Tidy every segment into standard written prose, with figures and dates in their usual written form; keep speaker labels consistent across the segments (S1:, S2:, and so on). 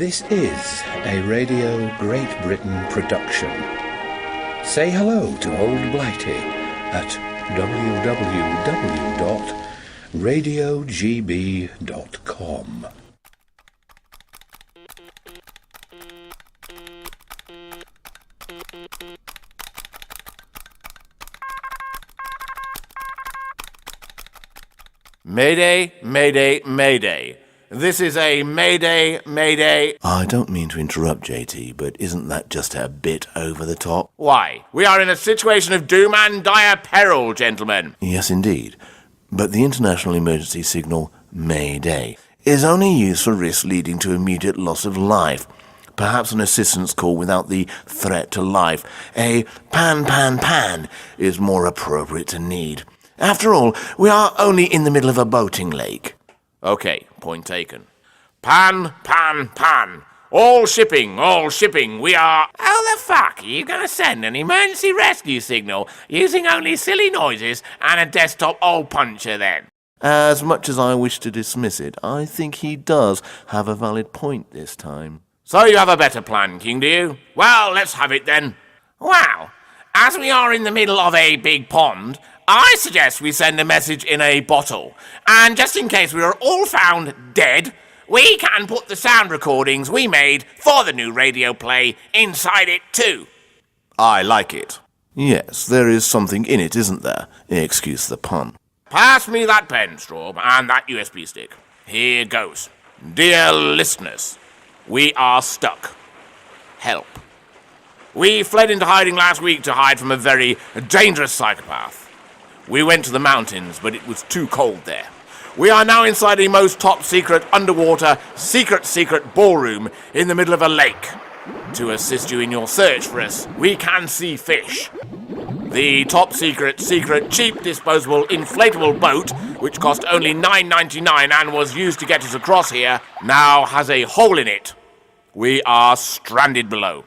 S1: This is a Radio Great Britain production. Say hello to Old Blighty at www.radiogb.com.
S2: Mayday, mayday, mayday. This is a mayday, mayday.
S3: I don't mean to interrupt, JT, but isn't that just a bit over the top?
S2: Why? We are in a situation of doom and dire peril, gentlemen.
S3: Yes, indeed. But the international emergency signal, Mayday, is only used for risks leading to immediate loss of life. Perhaps an assistance call without the threat to life. A pan, pan, pan is more appropriate to need. After all, we are only in the middle of a boating lake.
S2: Okay, point taken. Pan, pan, pan. All shipping, we are... How the fuck are you going to send an emergency rescue signal using only silly noises and a desktop hole puncher then?
S3: As much as I wish to dismiss it, I think he does have a valid point this time.
S2: So you have a better plan, King, do you? Well, let's have it then. Well, as we are in the middle of a big pond, I suggest we send a message in a bottle, and just in case we are all found dead, we can put the sound recordings we made for the new radio play inside it too.
S3: I like it. Yes, there is something in it, isn't there? Excuse the pun.
S2: Pass me that pen, Straub, and that USB stick. Here goes. Dear listeners, we are stuck. Help. We fled into hiding last week to hide from a very dangerous psychopath. We went to the mountains, but it was too cold there. We are now inside a most top-secret, underwater, secret ballroom in the middle of a lake. To assist you in your search for us, we can see fish. The top-secret, cheap, disposable, inflatable boat, which cost only $9.99 and was used to get us across here, now has a hole in it. We are stranded below.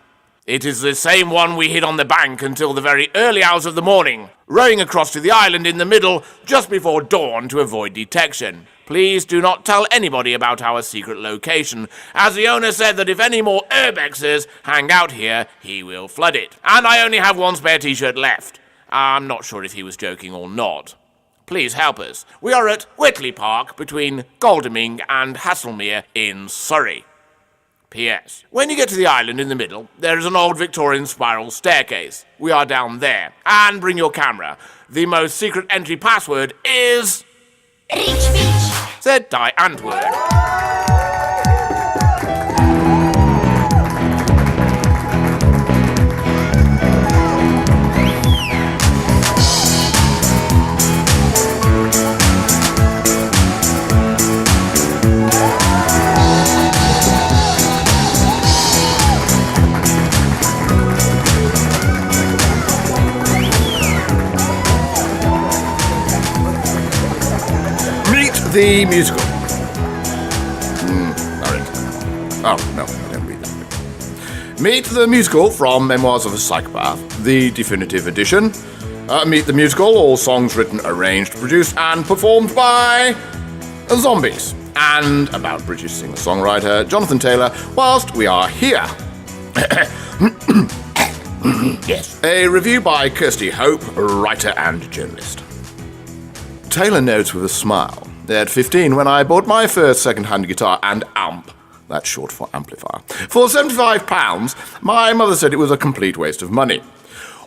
S2: It is the same one we hid on the bank until the very early hours of the morning, rowing across to the island in the middle just before dawn to avoid detection. Please do not tell anybody about our secret location, as the owner said that if any more urbexers hang out here, he will flood it. And I only have one spare t-shirt left. I'm not sure if he was joking or not. Please help us. We are at Whitley Park between Godalming and Haslemere in Surrey. P.S. When you get to the island in the middle, there is an old Victorian spiral staircase. We are down there. And bring your camera. The most secret entry password is... said Die Antwoord. The musical. Oh, no, I don't read that bit. Meet the musical from Memoirs of a Psychopath, the definitive edition. Meet the musical, all songs written, arranged, produced, and performed by zombies. And about British singer-songwriter Jonathan Taylor, whilst we are here. Yes. A review by Kirsty Hope, writer and journalist. Taylor notes with a smile. At 15, when I bought my first second-hand guitar and amp, that's short for amplifier, for £75, my mother said it was a complete waste of money.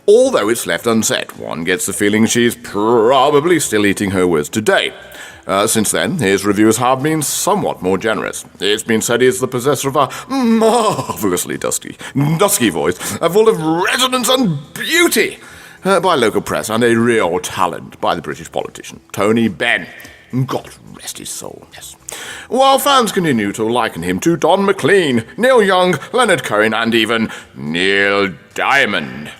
S2: Although it's left unsaid, one gets the feeling she's probably still eating her words today. Since then, his reviews have been somewhat more generous. It's been said he's the possessor of a marvellously dusky voice, full of resonance and beauty, by local press, and a real talent by the British politician, Tony Benn. God rest his soul, yes. While fans continue to liken him to Don McLean, Neil Young, Leonard Cohen, and even Neil Diamond.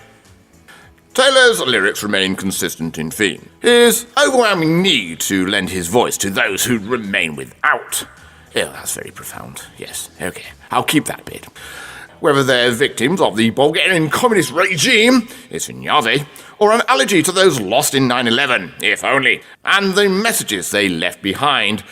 S2: Taylor's lyrics remain consistent in theme. His overwhelming need to lend his voice to those who remain without. Oh, that's very profound. Yes, okay. I'll keep that bit. Whether they're victims of the Bulgarian communist regime, it's Nyazi, or an allergy to those lost in 9/11, if only, and the messages they left behind.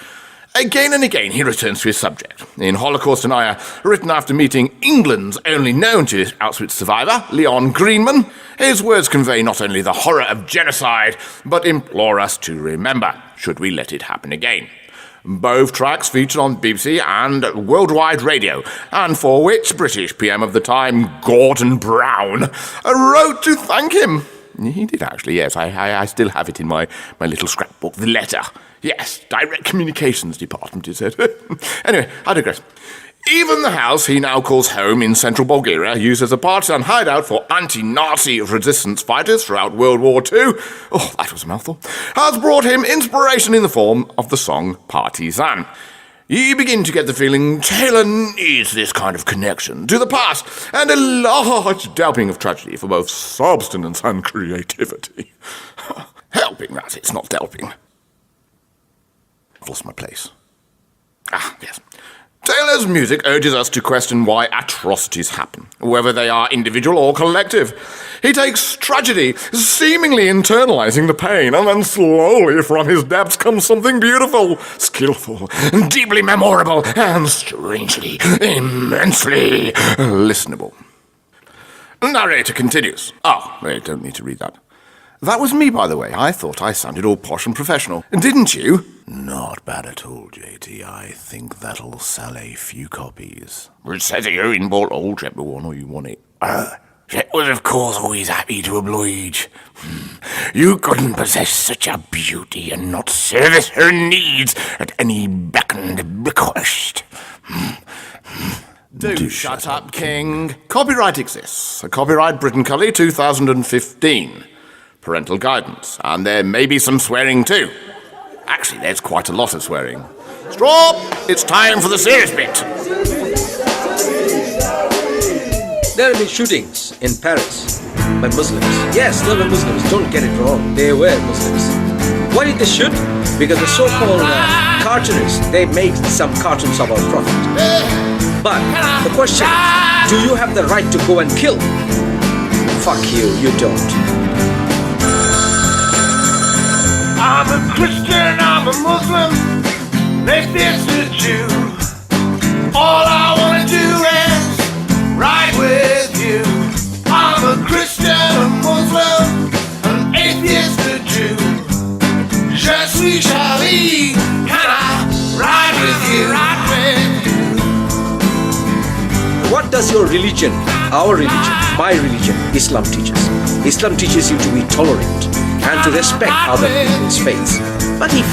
S2: Again and again he returns to his subject. In Holocaust Denier, written after meeting England's only known to Auschwitz survivor, Leon Greenman, his words convey not only the horror of genocide, but implore us to remember, should we let it happen again. Both tracks featured on BBC and worldwide radio, and for which British PM of the time, Gordon Brown, wrote to thank him. He did actually, yes. I still have it in my little scrapbook, the letter. Yes, Direct Communications Department, it said. Anyway, I digress. Even the house he now calls home in central Bulgaria, used as a partisan hideout for anti-Nazi resistance fighters throughout World War II, oh, that was a mouthful, has brought him inspiration in the form of the song Partisan. You begin to get the feeling Taylor needs this kind of connection to the past and a large helping of tragedy for both substance and creativity. Helping, that is, not helping. I've lost my place. Ah, yes. Taylor's music urges us to question why atrocities happen, whether they are individual or collective. He takes tragedy, seemingly internalizing the pain, and then slowly from his depths comes something beautiful, skillful, deeply memorable, and strangely, immensely listenable. Narrator continues. Oh, I don't need to read that. That was me, by the way. I thought I sounded all posh and professional. Didn't you?
S3: Not bad at all, JT. I think that'll sell a few copies.
S2: It says here in bought all chapter one, or you want it. Jet was, of course, always happy to oblige. You couldn't possess such a beauty and not service her needs at any beck and bequest.
S3: Do shut up, King.
S2: Copyright exists. Copyright Brittunculi 2015. Parental guidance, and there may be some swearing too. Actually, there's quite a lot of swearing. Stop! It's time for the serious bit.
S4: There have been shootings in Paris by Muslims. Yes, they were Muslims, don't get it wrong. They were Muslims. Why did they shoot? Because the so-called cartoonists, they make some cartoons of our Prophet. But the question is, do you have the right to go and kill? Fuck you, you don't.
S5: I'm a Christian, I'm a Muslim, atheist, a Jew. All I wanna do is ride with you. I'm a Christian, a Muslim, an atheist, a Jew. Je suis Charlie, can I ride with you?
S4: What does your religion, our religion, my religion, Islam teaches? Islam teaches you to be tolerant and to respect other people's faiths. But if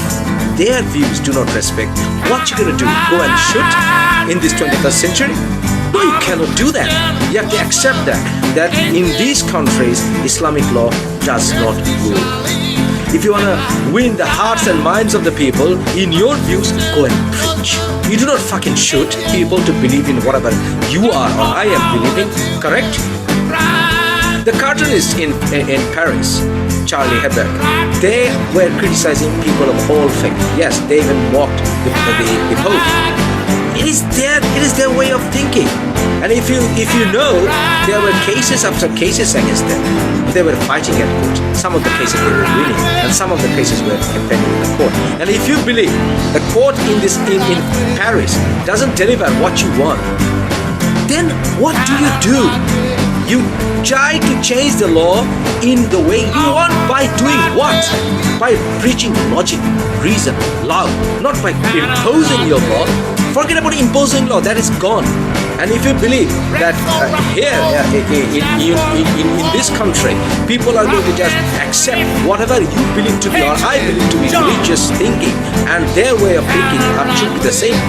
S4: their views do not respect, what you gonna do? Go and shoot in this 21st century? No, you cannot do that. You have to accept that in these countries, Islamic law does not rule. If you wanna win the hearts and minds of the people, in your views, go and preach. You do not fucking shoot people to believe in whatever you are or I am believing, correct? The cartoonists in Paris, Charlie Hebdo, they were criticizing people of all faith. Yes, they even mocked the Pope. It is their way of thinking. And if you know, there were cases after cases against them. They were fighting at court. Some of the cases they were winning, and some of the cases were contending in the court. And if you believe the court in Paris doesn't deliver what you want, then what do? You try to change the law in the way you want by doing what? By preaching logic, reason, love, not by imposing your law. Forget about imposing law, that is gone. And if you believe that here in this country, people are going to just accept whatever you believe to be or I believe to be religious thinking, and their way of thinking should be the same,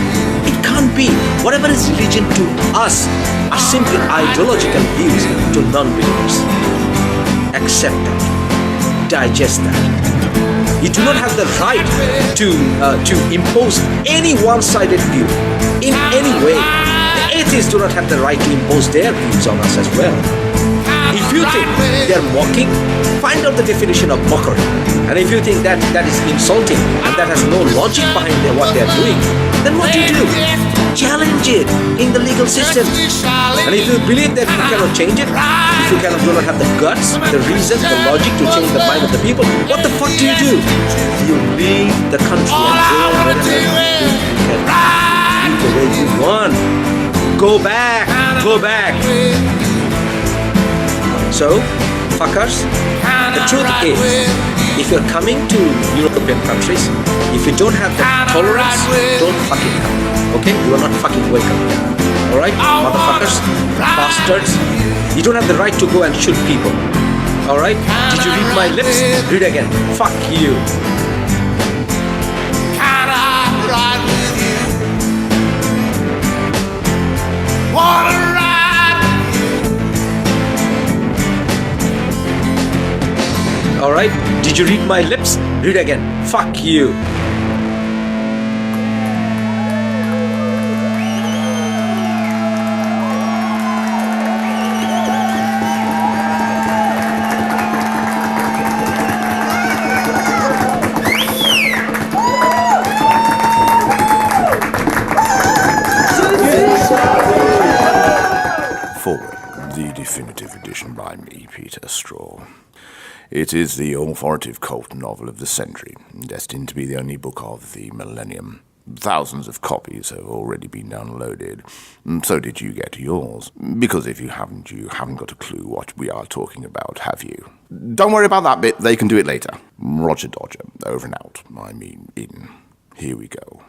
S4: it can't be. Whatever is religion to us are simply ideological views to non-believers. Accept that. Digest that. You do not have the right to impose any one-sided view in any way. The atheists do not have the right to impose their views on us as well. If you think they are mocking, find out the definition of mockery. And if you think that is insulting and that has no logic behind what they are doing, then what do? Challenge it in the legal system. And if you believe that you cannot change it, if you do not have the guts, the reason, the logic to change the mind of the people, what the fuck do? You leave the country and go wherever you Go back! Go back! So, fuckers, the truth is, if you're coming to European countries, if you don't have that tolerance, don't fucking come. Okay? You are not fucking welcome here. Alright? Motherfuckers, bastards. You don't have the right to go and shoot people. Alright? Did you read my lips? Read again. Fuck you.
S5: Can I ride with you? Wanna ride with you?
S4: Alright? Did you read my lips? Read again. Fuck you.
S3: Forward, the definitive edition by me, Peter Straw. It is the authoritative cult novel of the century, destined to be the only book of the millennium. Thousands of copies have already been downloaded. So did you get yours? Because if you haven't got a clue what we are talking about, have you? Don't worry about that bit, they can do it later. Roger Dodger, over and out. I mean, in. Here we go.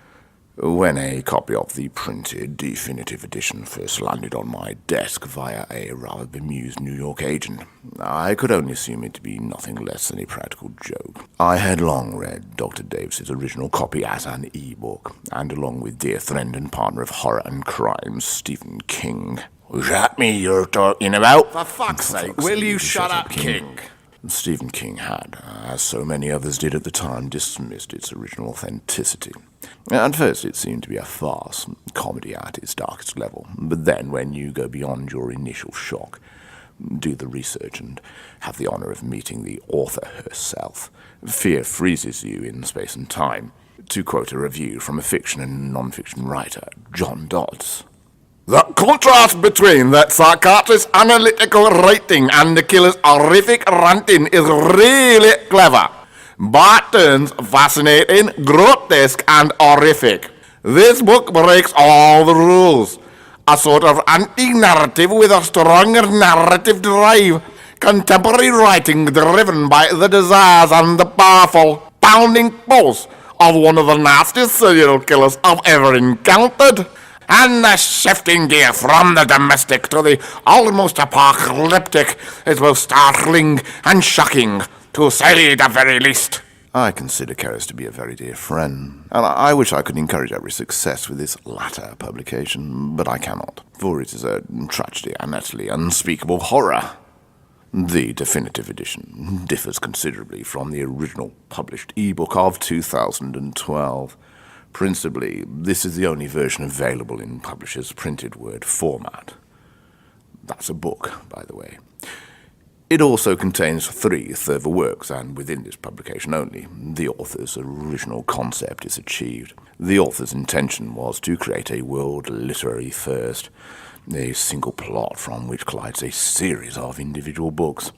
S3: When a copy of the printed definitive edition first landed on my desk via a rather bemused New York agent, I could only assume it to be nothing less than a practical joke. I had long read Dr. Davis's original copy as an e-book, and along with dear friend and partner of horror and crime, Stephen King.
S2: Was that me you're talking about? For fuck's sake, will you shut up, King?
S3: Stephen King had, as so many others did at the time, dismissed its original authenticity. At first it seemed to be a farce, comedy at its darkest level, but then when you go beyond your initial shock, do the research and have the honor of meeting the author herself, fear freezes you in space and time. To quote a review from a fiction and non-fiction writer, John Dodds.
S2: The contrast between the psychiatrist's analytical writing and the killer's horrific ranting is really clever. By turns fascinating, grotesque, and horrific. This book breaks all the rules. A sort of anti-narrative with a stronger narrative drive. Contemporary writing driven by the desires and the powerful, pounding pulse of one of the nastiest serial killers I've ever encountered. And the shifting gear from the domestic to the almost apocalyptic is both startling and shocking, to say the very least.
S3: I consider Karras to be a very dear friend, and I wish I could encourage every success with this latter publication, but I cannot, for it is a tragedy and utterly unspeakable horror. The definitive edition differs considerably from the original published e-book of 2012. Principally, this is the only version available in publisher's printed word format. That's a book, by the way. It also contains 3 further works, and within this publication only, the author's original concept is achieved. The author's intention was to create a world literary first, a single plot from which collides a series of individual books.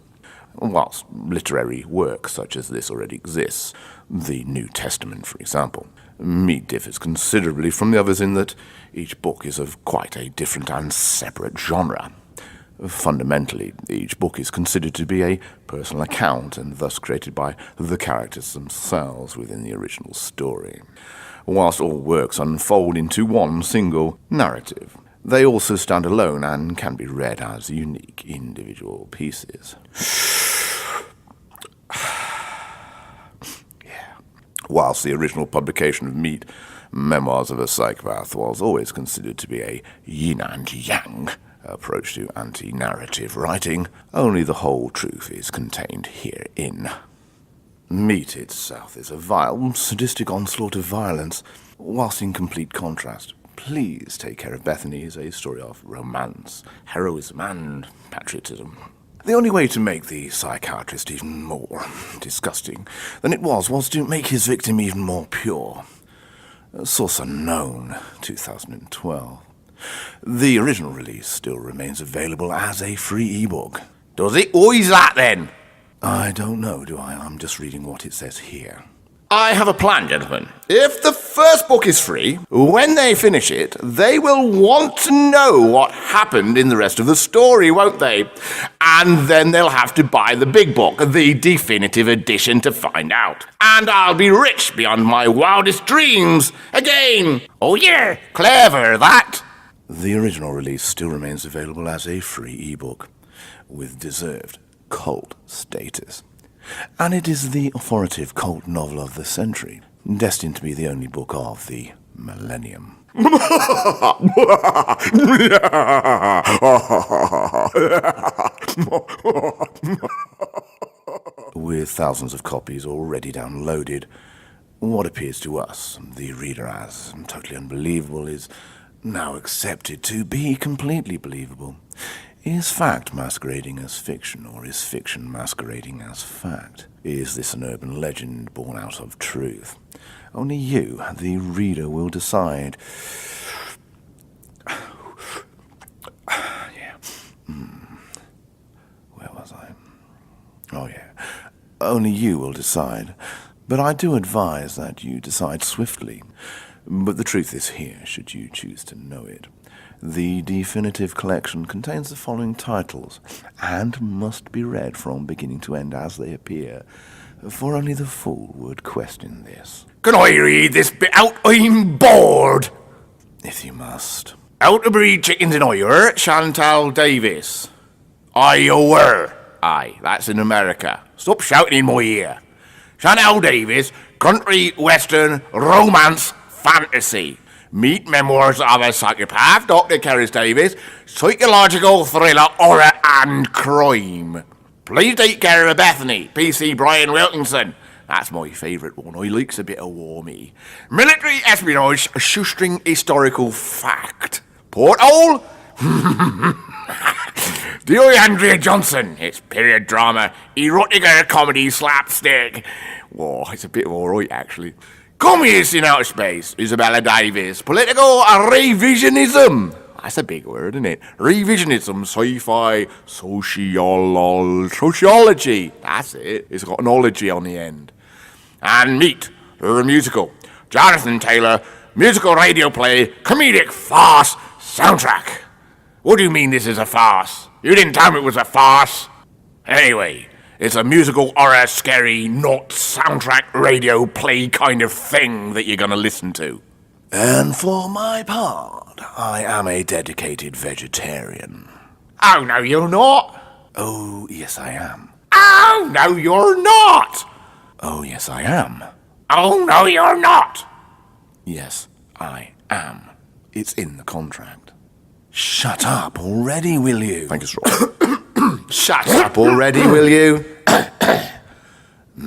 S3: Whilst literary work such as this already exists, the New Testament, for example, Mead differs considerably from the others in that each book is of quite a different and separate genre. Fundamentally, each book is considered to be a personal account and thus created by the characters themselves within the original story. Whilst all works unfold into one single narrative, they also stand alone and can be read as unique individual pieces. Whilst the original publication of Mead, Memoirs of a Psychopath, was always considered to be a yin and yang approach to anti-narrative writing, only the whole truth is contained herein. Meat itself is a vile, sadistic onslaught of violence, whilst in complete contrast, Please Take Care of Bethany is a story of romance, heroism, and patriotism. The only way to make the psychiatrist even more disgusting than it was to make his victim even more pure. Source unknown, 2012. The original release still remains available as a free ebook.
S2: Does it? Who is that then?
S3: I don't know, do I? I'm just reading what it says here. I have a plan, gentlemen. If the first book is free, when they finish it, they will want to know what happened in the rest of the story, won't they? And then they'll have to buy the big book, the definitive edition, to find out. And I'll be rich beyond my wildest dreams again. Oh yeah, clever that. The original release still remains available as a free ebook, with deserved cult status. And it is the authoritative cult novel of the century, destined to be the only book of the millennium. With thousands of copies already downloaded, what appears to us, the reader, as totally unbelievable is now accepted to be completely believable. Is fact masquerading as fiction, or is fiction masquerading as fact? Is this an urban legend born out of truth? Only you, the reader, will decide. Where was I? Oh yeah. Only you will decide. But I do advise that you decide swiftly. But the truth is here, should you choose to know it. The definitive collection contains the following titles, and must be read from beginning to end as they appear, for only the fool would question this.
S2: Can I read this bit out? I'm bored.
S3: If you must.
S2: How to breed chickens in Iowa, Chantal Davis. Iowa. Aye, that's in America. Stop shouting in my ear. Chantal Davis, country, western, romance, fantasy. Meet Memoirs of a Psychopath, Dr. Carys Davis, psychological thriller, horror and crime. Please take care of Bethany, P.C. Brian Wilkinson. That's my favourite one. I likes a bit of warmy. Military espionage, shoestring historical fact. Porthole? Dear Andrea Johnson. It's period drama, erotica, comedy, slapstick. Whoa, it's a bit alright actually. Communist in outer space, Isabella Davis. Political revisionism. That's a big word, isn't it? Revisionism, sci-fi, sociology. That's it. It's got an ology on the end. And Meet, the musical. Jonathan Taylor, musical radio play, comedic farce, soundtrack. What do you mean this is a farce? You didn't tell me it was a farce. Anyway, it's a musical, horror, scary, not soundtrack radio play kind of thing that you're going to listen to.
S3: And for my part, I am a dedicated vegetarian.
S2: Oh, no, you're not.
S3: Oh, yes, I am.
S2: Oh, no, you're not.
S3: Oh, yes, I am.
S2: Oh, no, you're not.
S3: Yes, I am. It's in the contract. Shut up already, will you?
S2: Thank you, Straw. Shut up already, will you?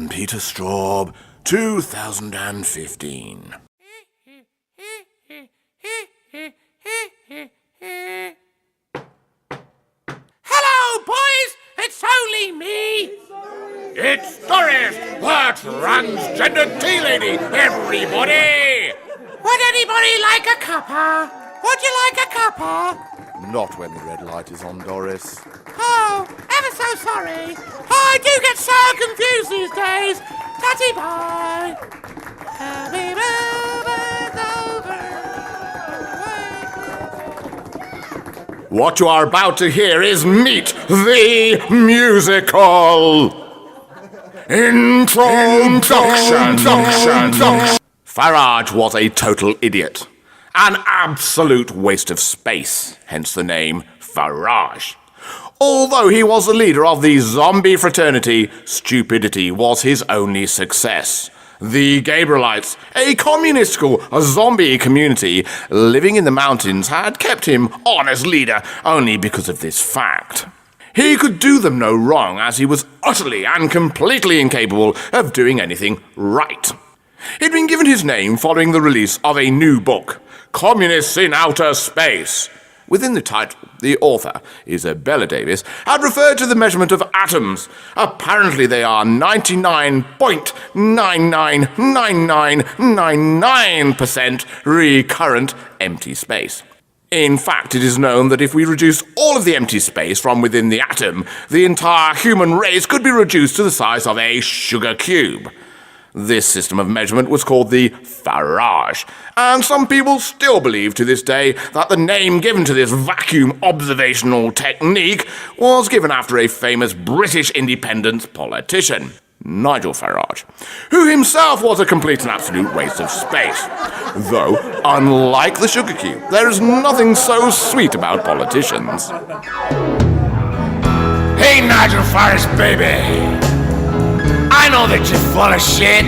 S3: Peter Straub, 2015.
S2: Hello, boys! It's only me! It's Doris, the transgender tea lady, everybody! Would anybody like a cuppa? Would you like a cuppa?
S3: Not when the red light is on, Doris.
S2: Oh, ever so sorry. I do get so confused these days. Tatty bye. Happy birthday over. What you are about to hear is Meet the Musical. Introduction. Farage was a total idiot. An absolute waste of space, hence the name Farage. Although he was the leader of the zombie fraternity, stupidity was his only success. The Gabrielites, a communist school, a zombie community living in the mountains, had kept him on as leader only because of this fact. He could do them no wrong, as he was utterly and completely incapable of doing anything right. He'd been given his name following the release of a new book, Communists in Outer Space. Within the title, the author, Isabella Davis, had referred to the measurement of atoms. Apparently they are 99.999999% recurrent empty space. In fact, it is known that if we reduce all of the empty space from within the atom, the entire human race could be reduced to the size of a sugar cube. This system of measurement was called the farage, and some people still believe to this day that the name given to this vacuum observational technique was given after a famous British independence politician, Nigel Farage, who himself was a complete and absolute waste of space. Though, unlike the sugar cube, there is nothing so sweet about politicians.
S5: Hey, Nigel Farage, baby. I know that you're full of shit.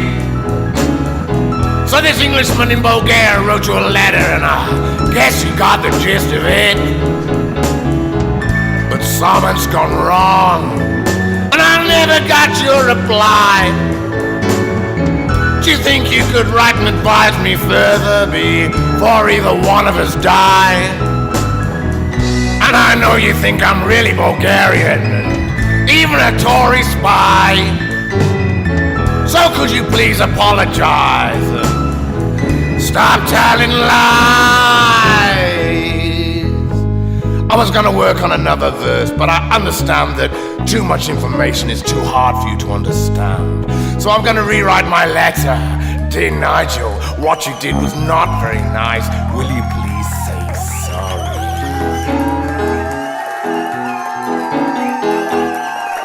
S5: So this Englishman in Bulgaria wrote you a letter, and I guess you got the gist of it. But something's gone wrong, and I never got your reply. Do you think you could write and advise me further before either one of us die? And I know you think I'm really Bulgarian, and even a Tory spy. So could you please apologize? Stop telling lies. I was gonna work on another verse, but I understand that too much information is too hard for you to understand. So I'm gonna rewrite my letter. Dear Nigel, what you did was not very nice. Will you please say sorry?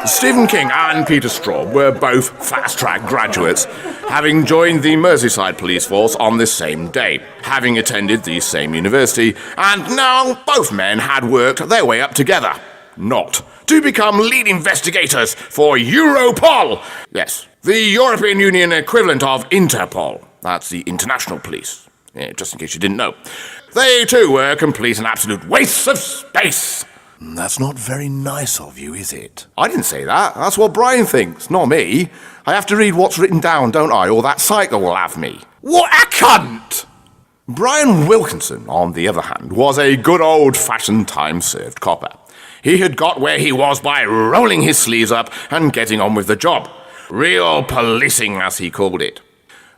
S2: Stephen King and Peter Straub were both fast-track graduates, having joined the Merseyside police force on this same day, having attended the same university, and now both men had worked their way up together. Not to become lead investigators for Europol. Yes, the European Union equivalent of Interpol. That's the international police. Yeah, just in case you didn't know. They too were complete and absolute wastes of space.
S3: That's not very nice of you, is it?
S2: I didn't say that. That's what Brian thinks, not me. I have to read what's written down, don't I? Or that psycho will have me. What a cunt! Brian Wilkinson, on the other hand, was a good old-fashioned time-served copper. He had got where he was by rolling his sleeves up and getting on with the job. Real policing, as he called it.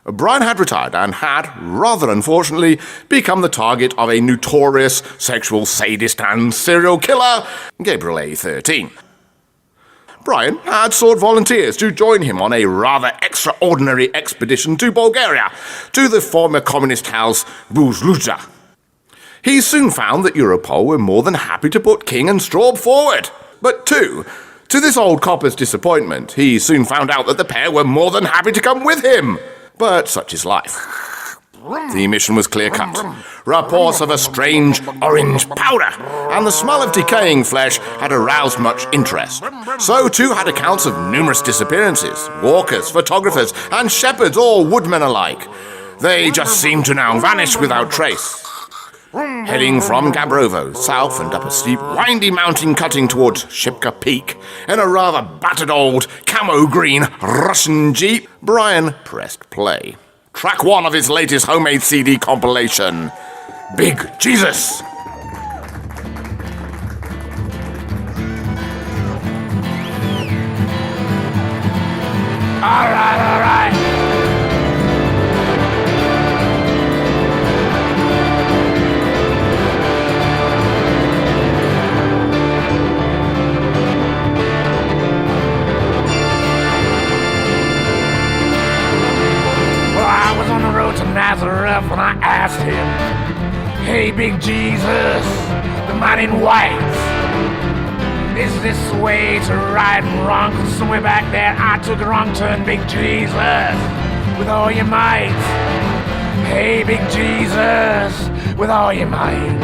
S2: Brian had retired and had, rather unfortunately, become the target of a notorious sexual sadist and serial killer, Gabriel A13. Brian had sought volunteers to join him on a rather extraordinary expedition to Bulgaria, to the former communist house Buzluja. He soon found that Europol were more than happy to put King and Straub forward. But to this old copper's disappointment, he soon found out that the pair were more than happy to come with him. But such is life. The mission was clear-cut. Reports of a strange orange powder and the smell of decaying flesh had aroused much interest. So too had accounts of numerous disappearances, walkers, photographers, and shepherds, all woodmen alike. They just seemed to now vanish without trace. Heading from Gabrovo, south and up a steep, windy mountain cutting towards Shipka Peak, in a rather battered old camo-green Russian Jeep, Brian pressed play. Track 1 of his latest homemade CD compilation, Big Jesus.
S5: All right. To Nazareth when I asked him, hey, Big Jesus, the man in white, is this the way to right and wrong? 'Cause somewhere back there I took a wrong turn, Big Jesus, with all your might. Hey, Big Jesus, with all your might.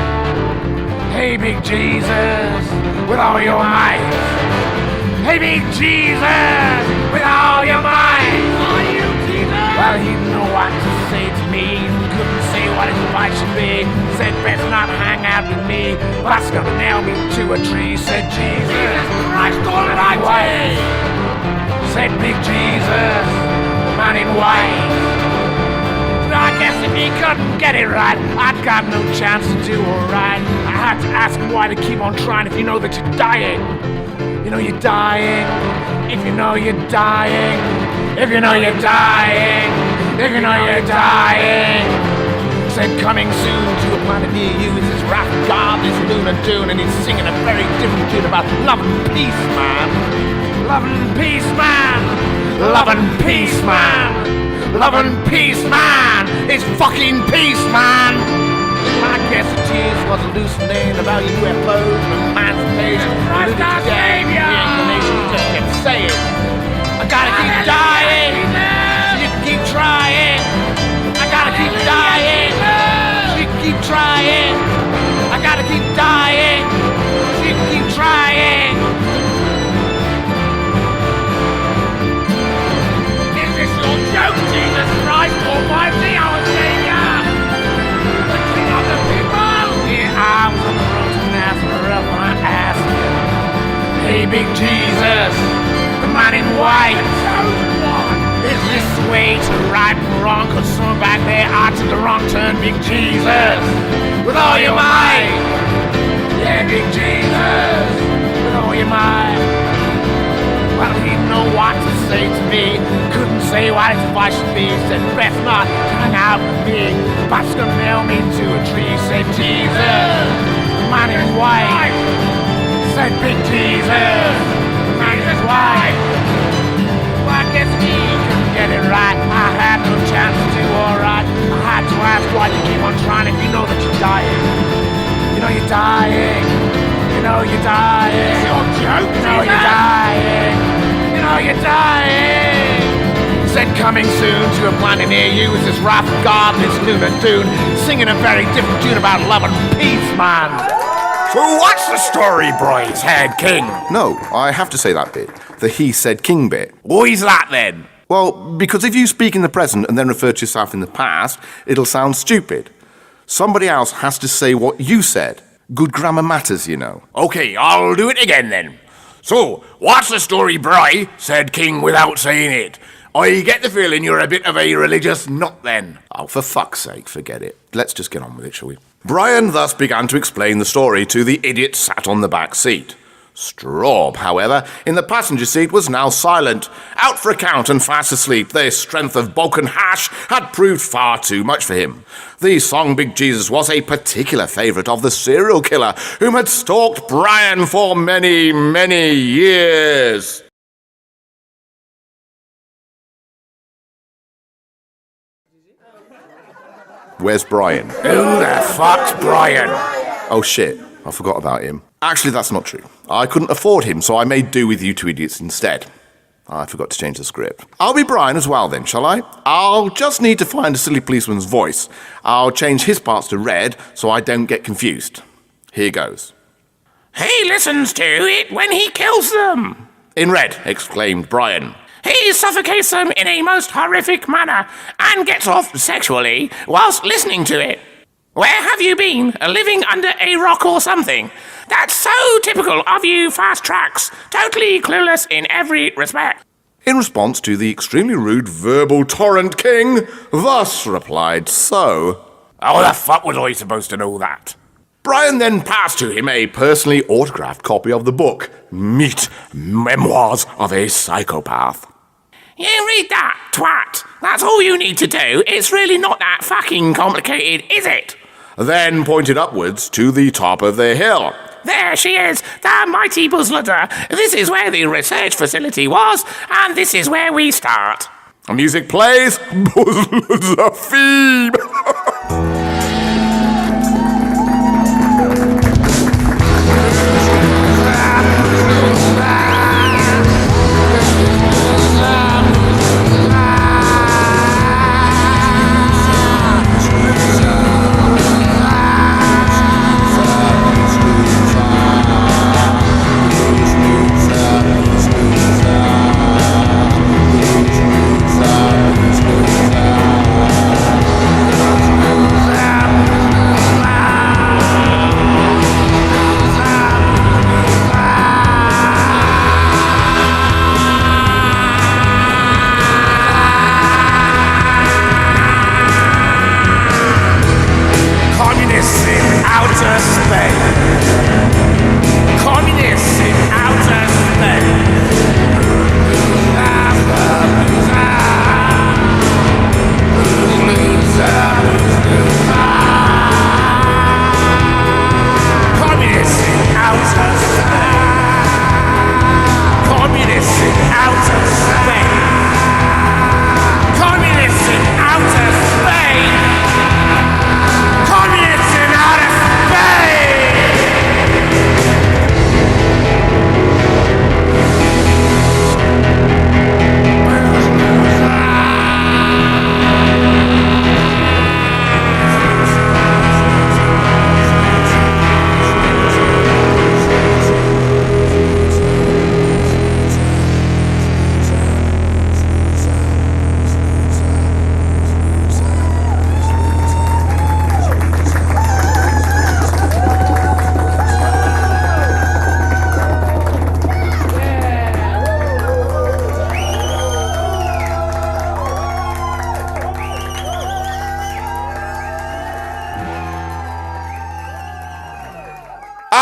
S5: Hey, Big Jesus, with all your might. Hey, Big Jesus, with all your might. Well, he didn't know what to say to me, couldn't say what his advice should be. Said, best not hang out with me, but that's gonna nail me to a tree. Said, Jesus Christ Almighty. Said, Big Jesus, man in white. I guess if he couldn't get it right, I'd got no chance to do alright. I had to ask him why to keep on trying if you know that you're dying. You know you're dying, if you know you're dying. If you know you're dying, if you know you're dying. Said coming soon to a planet near you is this rap god, this lunar dune, and he's singing a very different tune about love and peace, man. Love and peace, man. Love and peace, man. Love and peace, man. It's fucking peace, man. I guess the tears was hallucinating about UFOs and emancipation. Christ our Savior! The inclination just kept saying, I gotta keep dying, so you can keep trying. I gotta keep dying, so you can keep trying. I gotta keep dying, so you can keep trying. Is this your joke, Jesus Christ Almighty, our Savior? The King of the people? Yeah, I was on the road to Nazareth when I asked him, hey, big Jesus, the man in white, is this the way to right and wrong? Cause someone back there I took the wrong turn, big Jesus, with all your might. Yeah, big Jesus, with all your might. Well, he didn't know what to say to me, couldn't say what his advice should be. He said, best not hang out with me, Pat's gonna nail me to a tree. He said, Jesus, the man in white. Said, big Jesus, the man in white. Well, I guess he couldn't get it right. I had no chance to do alright. I had to ask why you keep on trying if you know that you're dying. You know you're dying. You know you're dying. It's your joke, you know you're dying. You know you're dying. He said coming soon to a planet near you is this wrath of God and this lunar tune, singing a very different tune about love and peace, man.
S2: So what's the story, boys, head king?
S3: No, I have to say that bit. The he said king bit.
S2: Why's that then?
S3: Well, because if you speak in the present and then refer to yourself in the past, it'll sound stupid. Somebody else has to say what you said. Good grammar matters, you know.
S2: Okay, I'll do it again then. So, what's the story, Bry? Said King without saying it. I get the feeling you're a bit of a religious nut then.
S3: Oh, for fuck's sake, forget it. Let's just get on with it, shall we? Brian thus began to explain the story to the idiot sat on the back seat. Straub, however, in the passenger seat was now silent, out for a count and fast asleep. The strength of Balkan hash had proved far too much for him. The song Big Jesus was a particular favourite of the serial killer, whom had stalked Brian for many, many years. Where's Brian?
S2: Who the fuck's Brian?
S3: Oh shit, I forgot about him. Actually, that's not true. I couldn't afford him, so I made do with you two idiots instead. I forgot to change the script. I'll be Brian as well then, shall I? I'll just need to find a silly policeman's voice. I'll change his parts to red so I don't get confused. Here goes.
S2: He listens to it when he kills them.
S3: In red, exclaimed Brian.
S2: He suffocates them in a most horrific manner and gets off sexually whilst listening to it. Where have you been? Living under a rock or something? That's so typical of you fast tracks. Totally clueless in every respect.
S3: In response to the extremely rude verbal torrent, King thus replied so.
S2: How the fuck was I supposed to know that?
S3: Brian then passed to him a personally autographed copy of the book, Meet Memoirs of a Psychopath.
S2: You read that, twat. That's all you need to do. It's really not that fucking complicated, is it?
S3: Then pointed upwards to the top of the hill.
S2: There she is, the mighty Buzzluder. This is where the research facility was, and this is where we start.
S3: Music plays. Buzzluder theme.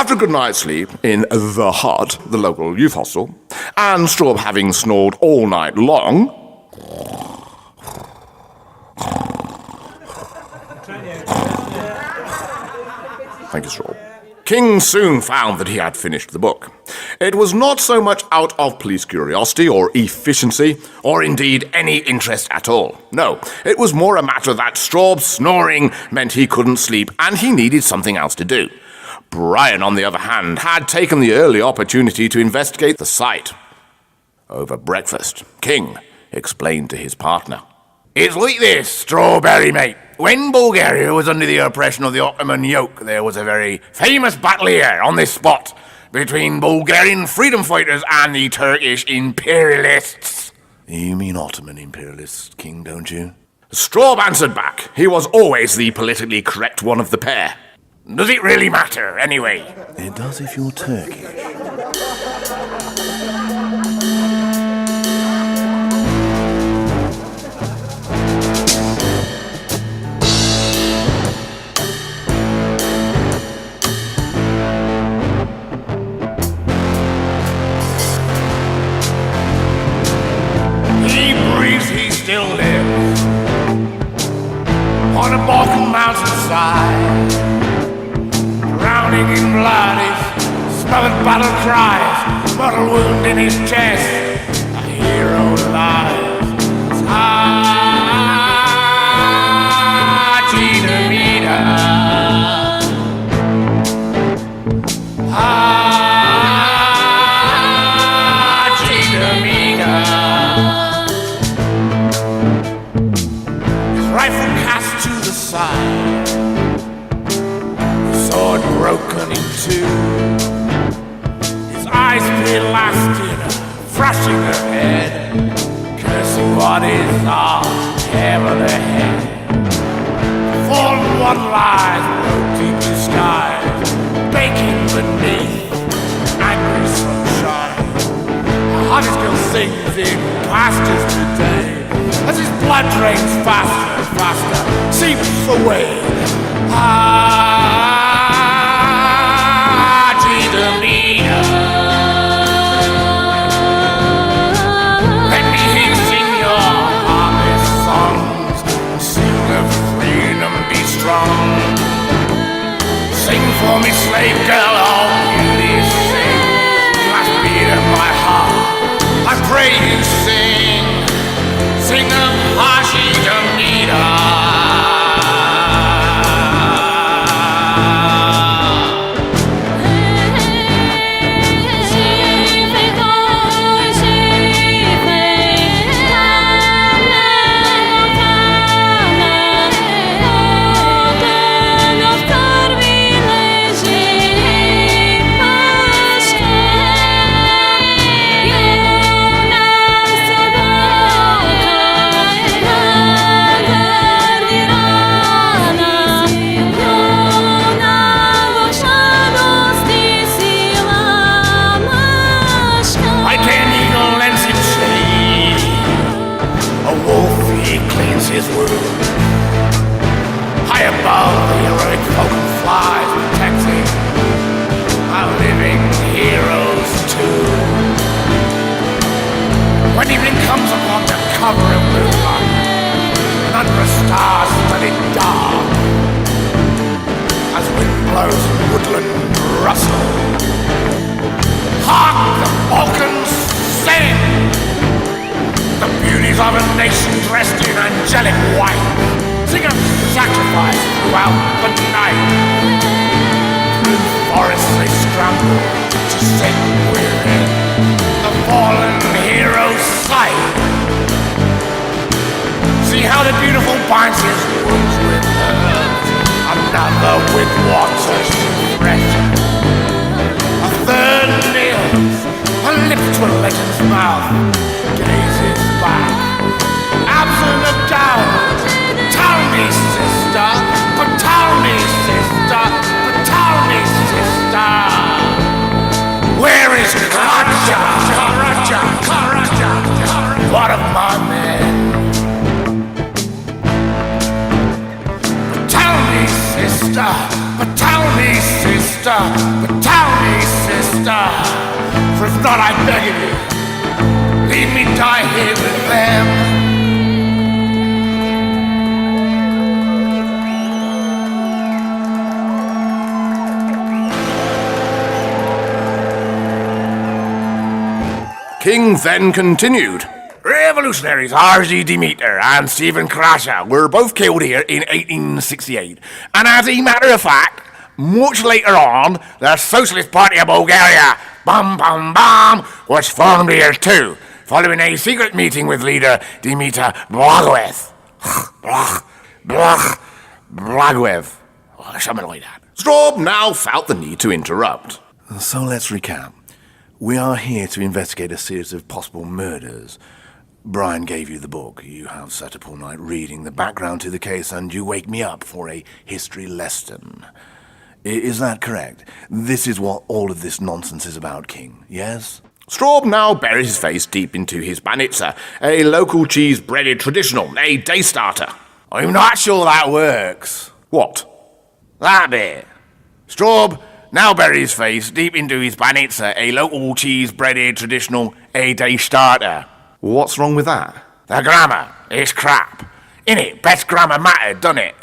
S2: After a good night's sleep in the hut, the local youth hostel, and Straub having snored all night long, thank you, Straub, King soon found that he had finished the book. It was not so much out of police curiosity or efficiency, or indeed any interest at all. No, it was more a matter that Straub's snoring meant he couldn't sleep and he needed something else to do. Brian, on the other hand, had taken the early opportunity to investigate the site. Over breakfast, King explained to his partner.
S6: It's like this, Strawberry mate. When Bulgaria was under the oppression of the Ottoman yoke, there was a very famous battle here on this spot between Bulgarian freedom fighters and the Turkish imperialists.
S3: You mean Ottoman imperialists, King, don't you?
S2: Straub answered back. He was always the politically correct one of the pair.
S6: Does it really matter, anyway?
S3: It does if you're Turkish.
S6: He still lives on a Balkan mountainside, drowning in blood, his smothered battle cries, mortal wound in his chest, a hero lies. Rifle cast to the side, sword broken in two, his eyes blasted, flashing ahead, cursing what is all heaven ahead. Fallen one lies, no deep skies, baking beneath angry sunshine. A heart still sings in pastures today, as his blood drains faster and faster, seeps away. Let me sing your harvest songs, sing of freedom, be strong. Sing for me, slave girl, all beauty sing. Last beat of my heart, I pray you sing. Sing of Hashi Jamida. His wound. High above the heroic falcon flies, protecting our living heroes too. When evening comes upon the cover of moonlight, and under a star-studded dark, as wind blows and woodland rustle, hark the falcons sing! The beauties of a nation dressed in angelic white, sing of sacrifice throughout the night. Through forests they scramble to sit within the fallen hero's sight. See how the beautiful binds his wounds with herbs, another with waters fresh. A third kneels, a lip to a legend's mouth, gazes back, absent of doubt. Tell me, sister, but tell me, sister, but tell me, sister, where is Karaja? Karaja, Karaja, Karaja, what of my men? But tell me, sister, but tell me, sister. sister, but tell me, sister, for if not, I beg of you, leave me die here with them.
S2: King then continued. Revolutionaries R.G. Demeter and Stephen Krasher were both killed here in 1868. And as a matter of fact, much later on, the Socialist Party of Bulgaria, was formed here too, following a secret meeting with leader Dimitar Blagoev. Blagoev. Something like that. Straub now felt the need to interrupt.
S3: So let's recap. We are here to investigate a series of possible murders. Brian gave you the book. You have sat up all night reading the background to the case, and you wake me up for a history lesson. Is that correct? This is what all of this nonsense is about, King, yes?
S2: Straub now buried his face deep into his banitsa, a local cheese-breaded traditional, a day starter.
S3: I'm not sure that works.
S2: What?
S3: That bit.
S2: Straub now buried his face deep into his banitsa, a local cheese-breaded traditional, a day starter.
S3: What's wrong with that?
S2: The grammar is crap. Innit, best grammar mattered, done it?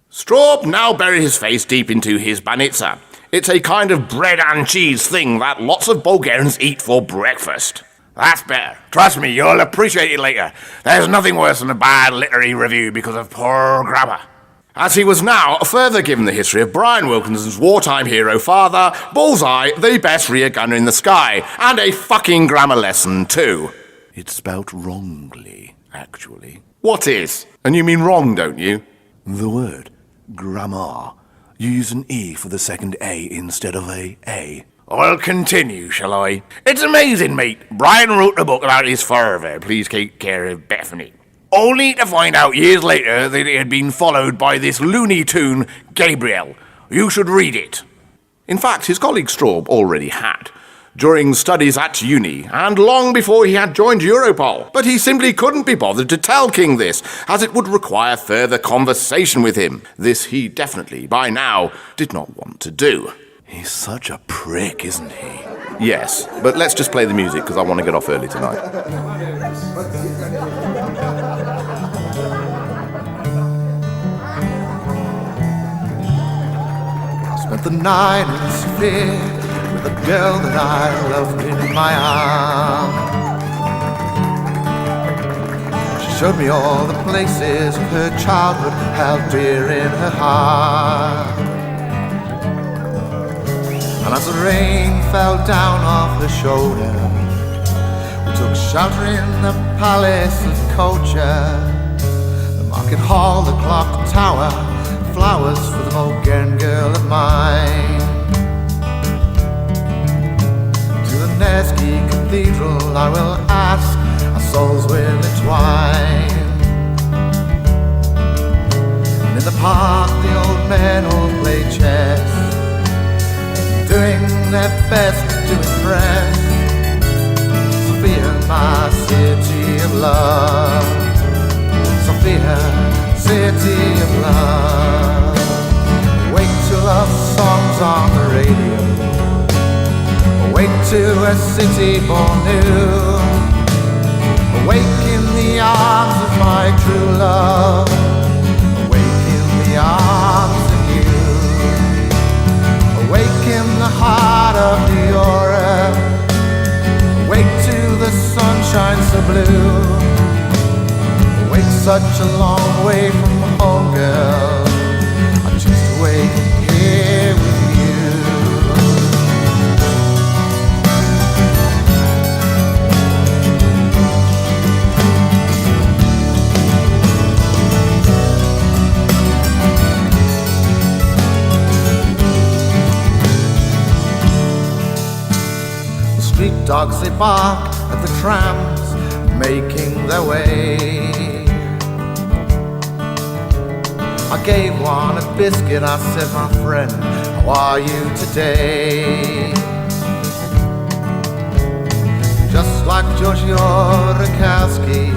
S2: Straub now buried his face deep into his banitsa. It's a kind of bread and cheese thing that lots of Bulgarians eat for breakfast. That's better. Trust me, you'll appreciate it later. There's nothing worse than a bad literary review because of poor grammar. As he was now further given the history of Brian Wilkinson's wartime hero father, Bullseye, the best rear gunner in the sky, and a fucking grammar lesson too.
S3: It's spelt wrongly, actually.
S2: What is? And you mean wrong, don't you?
S3: The word. Grammar. You use an E for the second A instead of a A.
S2: I'll continue, shall I? It's amazing, mate. Brian wrote a book about his father, please take care of Bethany. Only to find out years later that it had been followed by this Looney Tune, Gabriel. You should read it. In fact, his colleague Straub already had, during studies at uni, and long before he had joined Europol. But he simply couldn't be bothered to tell King this, as it would require further conversation with him. This he definitely, by now, did not want to do.
S3: He's such a prick, isn't he?
S2: Yes, but let's just play the music, because I want to get off early tonight.
S6: I spent the night in Seville, the girl that I loved in my arms. She showed me all the places of her childhood held dear in her heart. And as the rain fell down off her shoulder, we took shelter in the palace of culture, the market hall, the clock tower, flowers for the Bulgarian girl of mine. Nevsky Cathedral I will ask, our souls will entwine. And in the park the old men all play chess, doing their best to impress Sofia, my city of love. Sofia, city of love. Wait till our songs on the radio, awake to a city born new, awake in the arms of my true love, awake in the arms of you, awake in the heart of Europe, awake to the sunshine so blue, awake such a long way from home, girl, I just awake here with you. Street dogs, they bark at the trams making their way. I gave one a biscuit, I said, my friend, how are you today? Just like Giorgio Rakowski,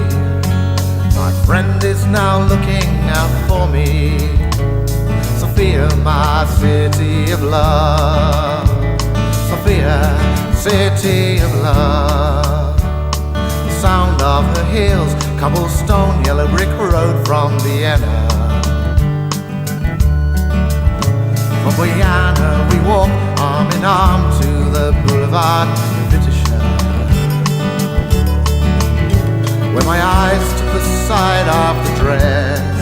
S6: my friend is now looking out for me. Sofia,
S7: my city of love. Sophia, city of love. The sound of her hills, cobblestone, yellow brick road from Vienna. From Vienna we walk arm in arm to the boulevard Brittunculi, where my eyes took the side of the dress.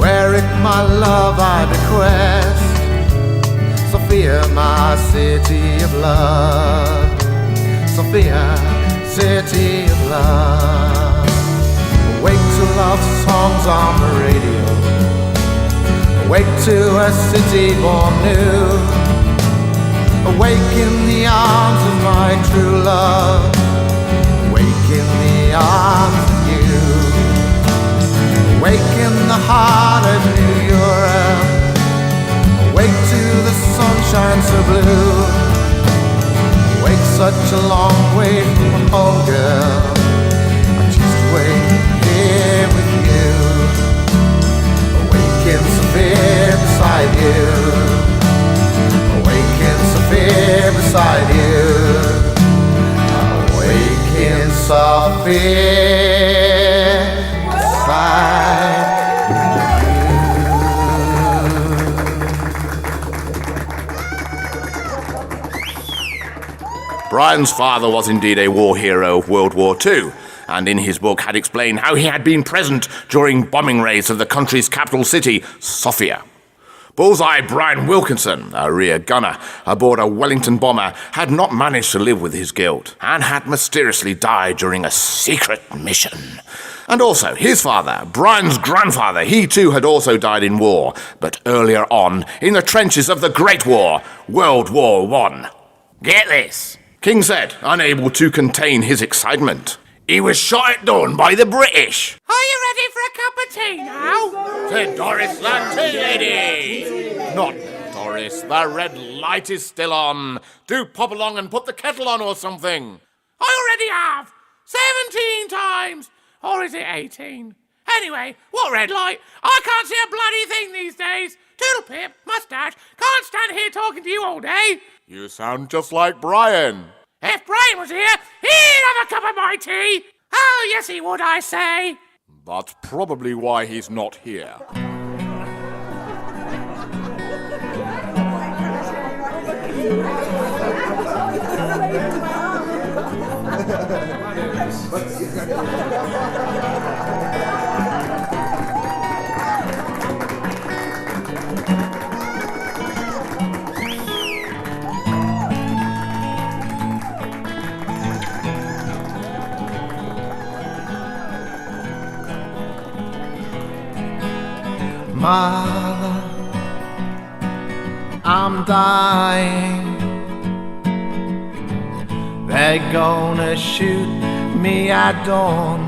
S7: Wear it, my love, I bequest. Sophia, my city of love. Sophia, city of love. Awake to love songs on the radio. Awake to a city born new. Awake in the arms of my true love. Awake in the arms of you. Awake in the heart of New Europe. Awake to the sunshine so blue. Awake such a long way from home, girl. I just wait here with you. Awake in Sophia beside you. Awake in Sophia beside you. Awake in Sophia beside you.
S2: Brian's father was indeed a war hero of World War II, and in his book had explained how he had been present during bombing raids of the country's capital city, Sofia. Bullseye Brian Wilkinson, a rear gunner aboard a Wellington bomber, had not managed to live with his guilt and had mysteriously died during a secret mission. And also, his father, Brian's grandfather, he too had also died in war, but earlier on, in the trenches of the Great War, World War I. Get this, King said, unable to contain his excitement. He was shot at dawn by the British.
S6: Are you ready for a cup of tea now?
S2: Said Doris, the tea lady. Not Doris, the red light is still on. Do pop along and put the kettle on or something.
S6: I already have. 17 times. Or is it 18? Anyway, what red light? I can't see a bloody thing these days. Toodle-pip, mustache, can't stand here talking to you all day.
S2: You sound just like Brian.
S6: If Brian was here, he'd have a cup of my tea. Oh, yes he would, I say.
S2: That's probably why he's not here.
S7: Mother, I'm dying. They're gonna shoot me at dawn.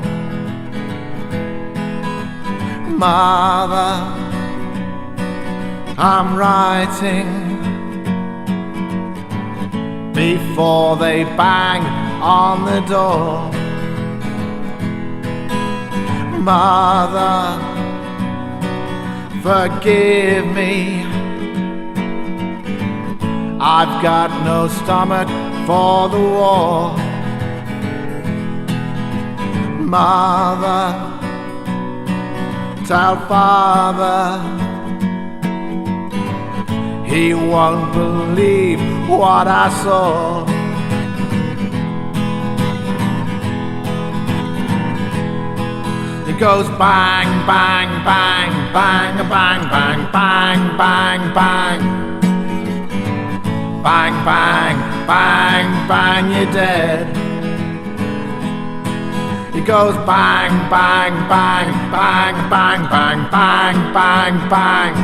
S7: Mother, I'm writing before they bang on the door. Mother, forgive me, I've got no stomach for the war. Mother, tell father he won't believe what I saw. It goes bang, bang, bang, bang, bang, bang, bang, bang, bang. Bang, bang, bang, bang, you're dead. It goes bang, bang, bang, bang, bang, bang, bang, bang, bang.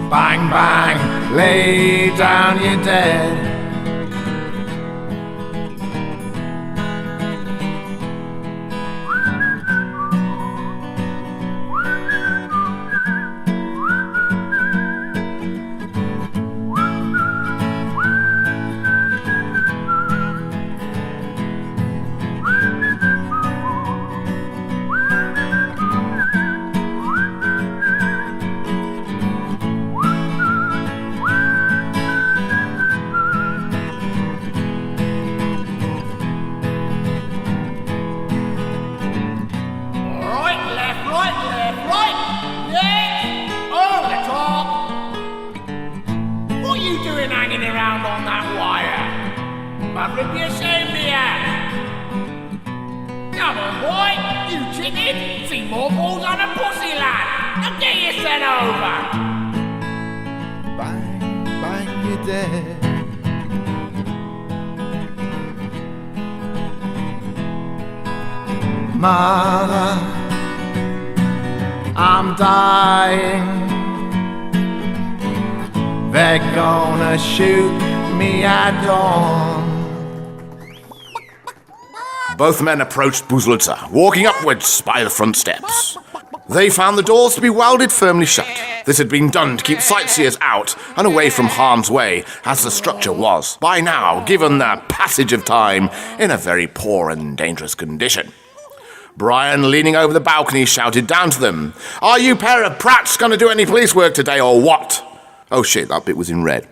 S7: Bang, bang, lay down, you're dead.
S6: I'd rip your shame me out. Come on, boy, you chicken. See more balls on a pussy, lad. Now get your son over.
S7: Bang, bang, you're dead. Mother, I'm dying. They're gonna shoot me at dawn.
S3: Both men approached Buzlutza, walking upwards by the front steps. They found the doors to be welded firmly shut. This had been done to keep sightseers out and away from harm's way, as the structure was, by now, given the passage of time, in a very poor and dangerous condition. Brian, leaning over the balcony, shouted down to them, "Are you pair of prats going to do any police work today, or what?" Oh shit, that bit was in red.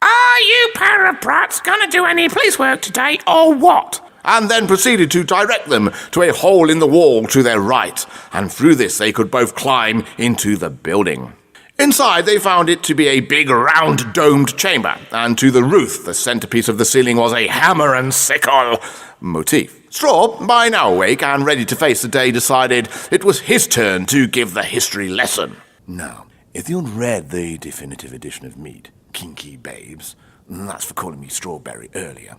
S2: Are you pair of brats gonna do any police work today, or what?
S3: And then proceeded to direct them to a hole in the wall to their right, and through this they could both climb into the building. Inside they found it to be a big round domed chamber, and to the roof the centrepiece of the ceiling was a hammer and sickle motif. Straw, by now awake and ready to face the day, decided it was his turn to give the history lesson. Now, if you'd read the definitive edition of Meat, Kinky Babes, that's for calling me Strawberry earlier,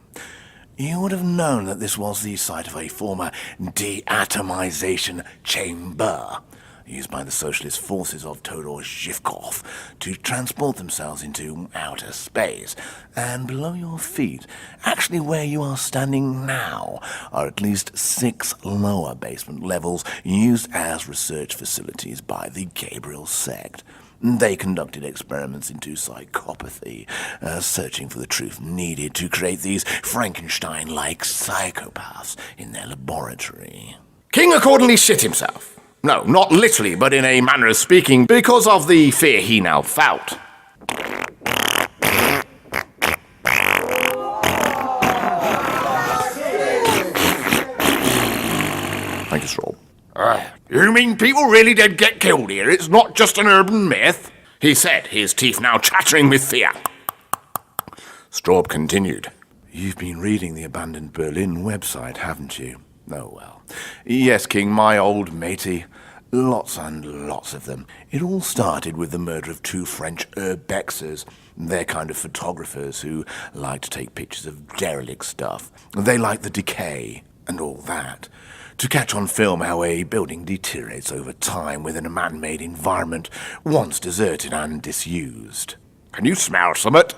S3: you would have known that this was the site of a former deatomization chamber used by the socialist forces of Todor Zhivkov to transport themselves into outer space. And below your feet, actually where you are standing now, are at least 6 lower basement levels used as research facilities by the Gabriel sect. They conducted experiments into psychopathy, searching for the truth needed to create these Frankenstein-like psychopaths in their laboratory. King accordingly shit himself. No, not literally, but in a manner of speaking, because of the fear he now felt. Thank you, Straw. You mean people really did get killed here? It's not just an urban myth? He said, his teeth now chattering with fear. Straub continued. You've been reading the abandoned Berlin website, haven't you? Oh, well. Yes, King, my old matey. Lots and lots of them. It all started with the murder of 2 French urbexers. They're kind of photographers who like to take pictures of derelict stuff. They like the decay and all that. To catch on film how a building deteriorates over time within a man-made environment once deserted and disused. Can you smell summit?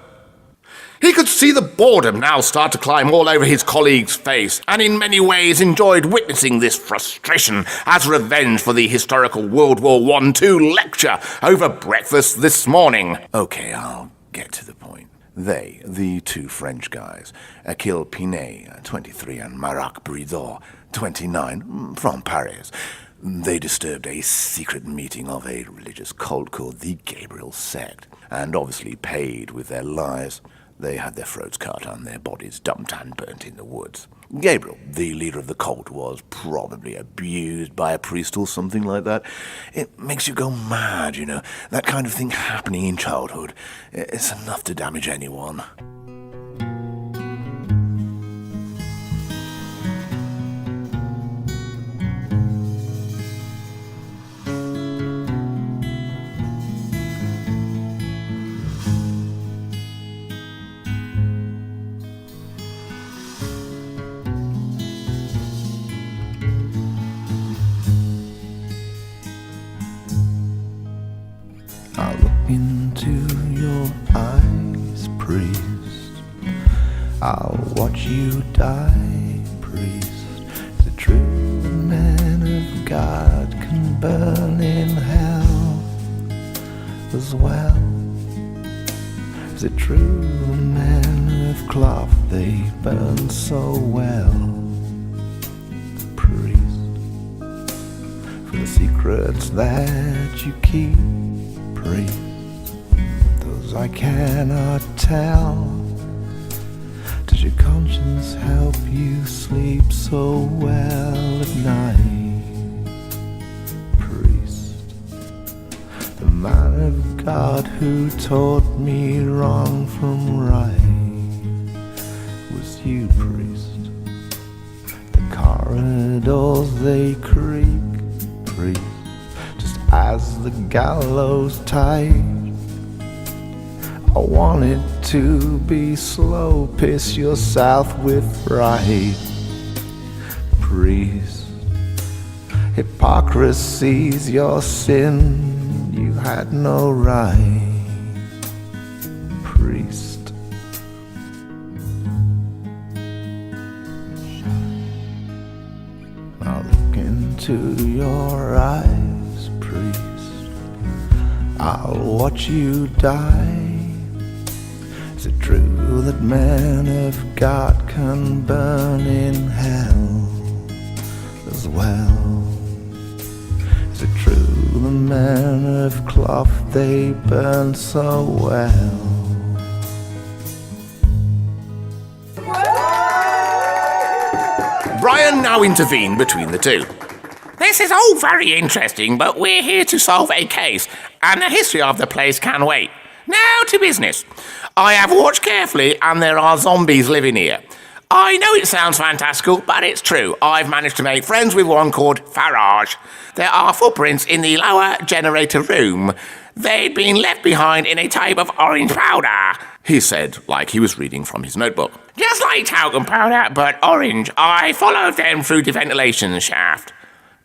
S3: He could see the boredom now start to climb all over his colleague's face, and in many ways enjoyed witnessing this frustration as revenge for the historical World War I-II lecture over breakfast this morning. Okay, I'll get to the point. They, the 2 French guys, Achille Pinet, 23, and Marac Bridor, 29, from Paris. They disturbed a secret meeting of a religious cult called the Gabriel sect, and obviously paid with their lives. They had their throats cut and their bodies dumped and burnt in the woods. Gabriel, the leader of the cult, was probably abused by a priest or something like that. It makes you go mad, you know. That kind of thing happening in childhood. It's enough to damage anyone. I'll look into your eyes, priest. I'll watch you die, priest. Is it true a man of God can burn in hell as well? Is it true a man of cloth they burn so well? Priest, for the secrets that you keep, priest, those I cannot tell. Does your conscience help you sleep so well at night, priest? The man of God who taught me wrong from right was
S7: you, priest. The corridors they creak, priest, just as the gallows tight. I want it to be slow, piss yourself with fright, priest. Hypocrisy's your sin, you had no right, priest. I'll look into your eyes, priest. I'll watch you die. Is it true that men of God can burn in hell as well? Is it true the men of cloth they burn so well?
S2: Brian now intervened between the two. This is all very interesting, but we're here to solve a case, and the history of the place can wait. Now to business. I have watched carefully, and there are zombies living here. I know it sounds fantastical, but it's true. I've managed to make friends with one called Farage. There are footprints in the lower generator room. They'd been left behind in a type of orange powder, he said, like he was reading from his notebook. Just like talcum powder, but orange. I followed them through the ventilation shaft.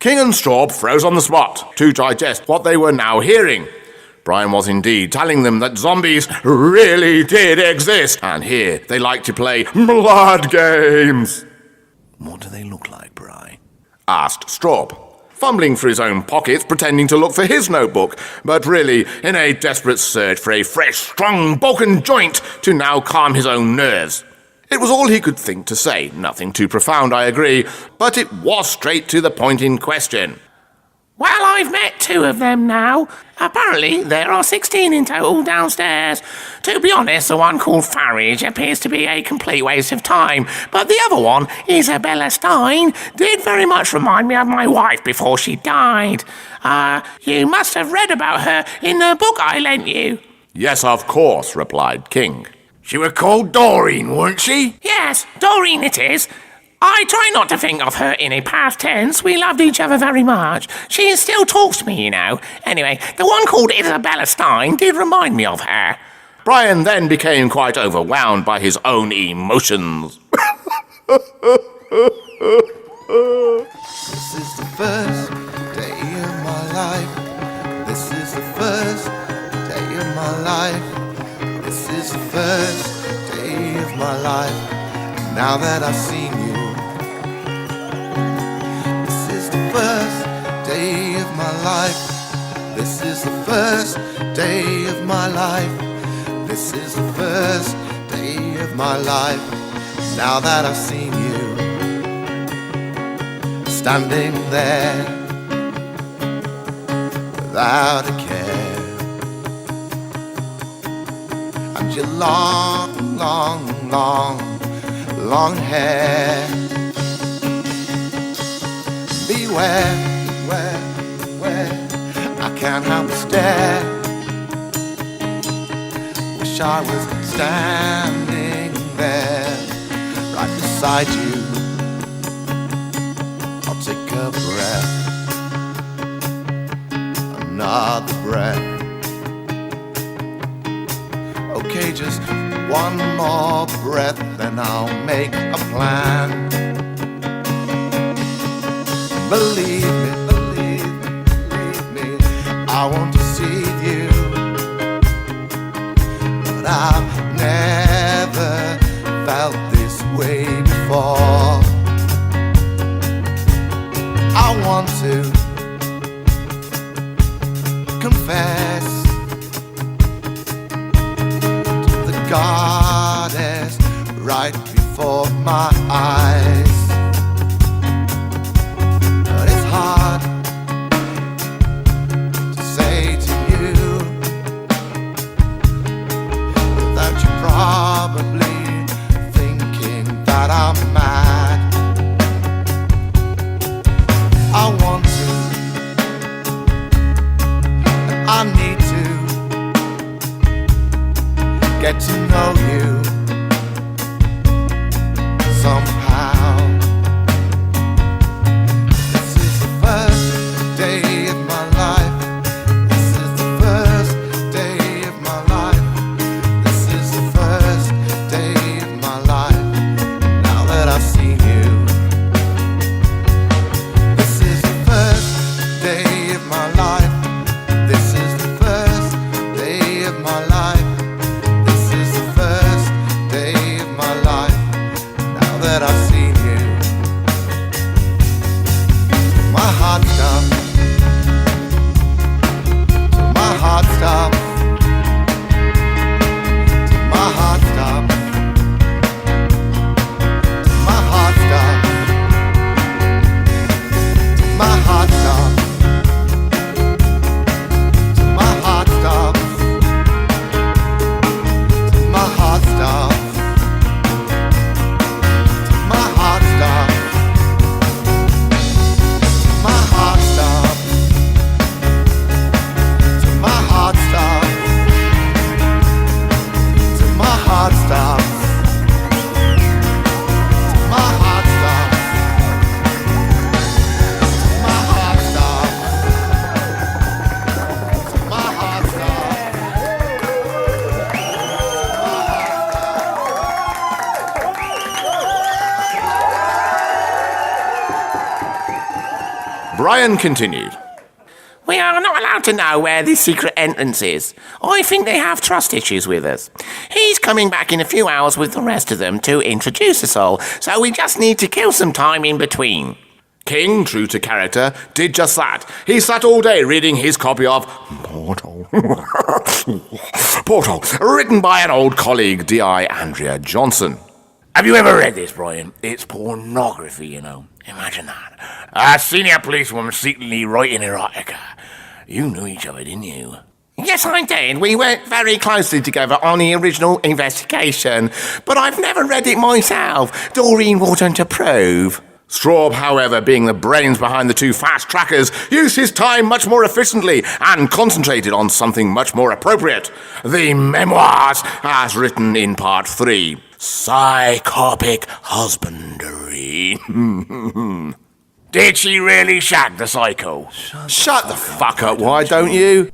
S3: King and Straub froze on the spot to digest what they were now hearing. Brian was indeed telling them that zombies really did exist, and here they like to play blood games. What do they look like, Brian? Asked Straub, fumbling through his own pockets, pretending to look for his notebook, but really in a desperate search for a fresh, strong, Balkan joint to now calm his own nerves. It was all he could think to say, nothing too profound, I agree, but it was straight to the point in question.
S2: Well, I've met 2 of them now. Apparently, there are 16 in total downstairs. To be honest, the one called Farage appears to be a complete waste of time, but the other one, Isabella Stein, did very much remind me of my wife before she died. You must have read about her in the book I lent you.
S3: Yes, of course, replied King. She was called Doreen, weren't she?
S2: Yes, Doreen it is. I try not to think of her in a past tense. We loved each other very much. She still talks to me, you know. Anyway, the one called Isabella Stein did remind me of her.
S3: Brian then became quite overwhelmed by his own emotions.
S7: This is the first day of my life. This is the first day of my life. This is the first day of my life. Now that I've seen you, this is the first day of my life. This is the first day of my life. This is the first day of my life. Now that I've seen you, standing there without a care, and your long, long, long, long hair. Beware, where I can't help but stare. Wish I was standing there, right beside you. I'll take a breath, another breath. Okay, just one more breath, then I'll make a plan. Believe me, I want to see you, but I've never felt this way before. I want to confess to the goddess right before my eyes. But it's hard to say to you without you probably thinking that I'm mad. I want to, and I need to get to know you. somehow. This is the first day of my life. This is the first day of my life. This is the first day of my life. Now that I've seen you. This is the first day of my life. This is the first day of my life. This is the first day of my life. Now that I've seen you, my heart stops. My heart stops. My heart stops. My heart stops. My heart stops. My heart stops. My heart stops. My heart stops. My heart stops. My heart stops. My heart stops. My heart stops. My heart stops. My heart stops.
S3: Brian continued.
S2: We are not allowed to know where this secret entrance is. I think they have trust issues with us. He's coming back in a few hours with the rest of them to introduce us all, so we just need to kill some time in between.
S3: King, true to character, did just that. He sat all day reading his copy of Portal. Portal, written by an old colleague, D.I. Andrea Johnson.
S2: Have you ever read this, Brian? It's pornography, you know. Imagine that. A senior policewoman secretly writing erotica. You knew each other, didn't you? Yes, I did. We worked very closely together on the original investigation, but I've never read it myself. Doreen wasn't to prove.
S3: Straub, however, being the brains behind the two fast trackers, used his time much more efficiently and concentrated on something much more appropriate. The memoirs, as written in part 3. Psychopic husbandry.
S2: Did she really shag the psycho?
S3: Shut the fuck up, why don't you?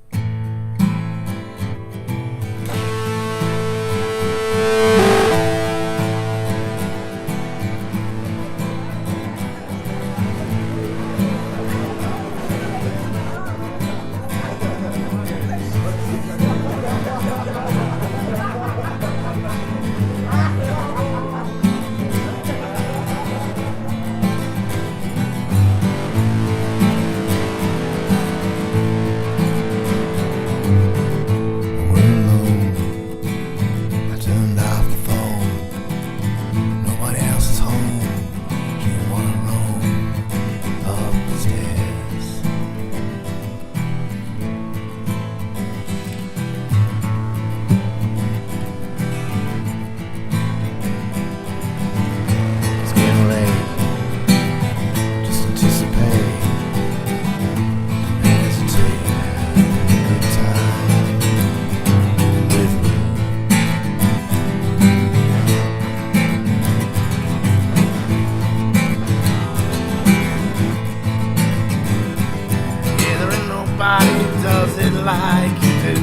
S5: Like you do.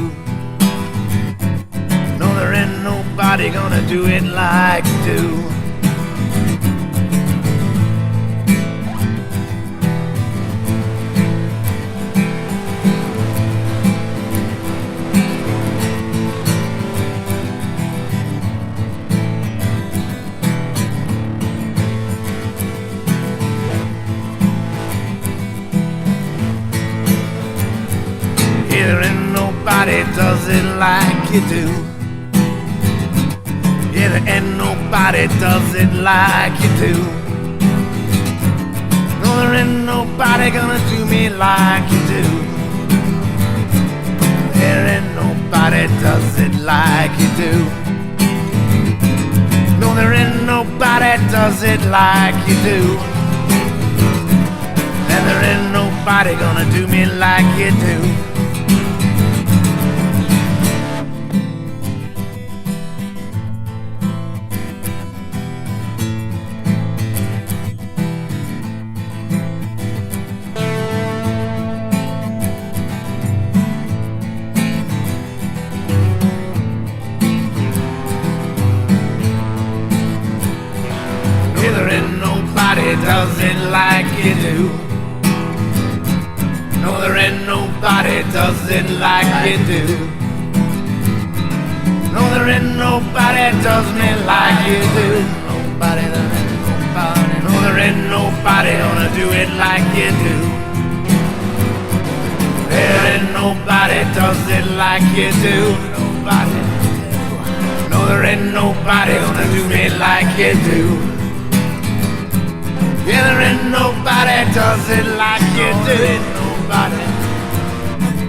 S5: No, there ain't nobody gonna do it like you do. There ain't nobody does it like you do. Yeah, there ain't nobody does it like you do. No, there ain't nobody gonna do me like you do. There ain't nobody does it like you do. No, there ain't nobody does it like you do. And there ain't nobody gonna do me like you do. does it like you do. No, there ain't nobody does it like you do. No, there ain't nobody does me like you do. Nobody, there ain't nobody. No, there ain't nobody gonna do it like you do. There ain't nobody does it like you do. Nobody. No, there ain't nobody gonna do me like you do. Yeah, there ain't nobody does it like you do. Nobody.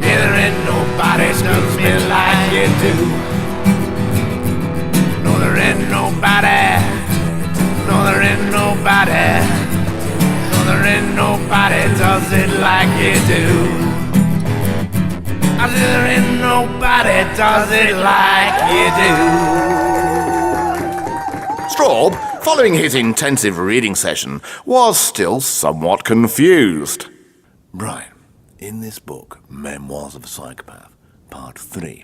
S5: Yeah, there ain't nobody does me like you do. No, there ain't nobody. No, there ain't nobody. No, there ain't nobody does it like you do. I said there ain't nobody does it like you do.
S3: Straub, following his intensive reading session, was still somewhat confused. Brian, in this book, Memoirs of a Psychopath, Part 3,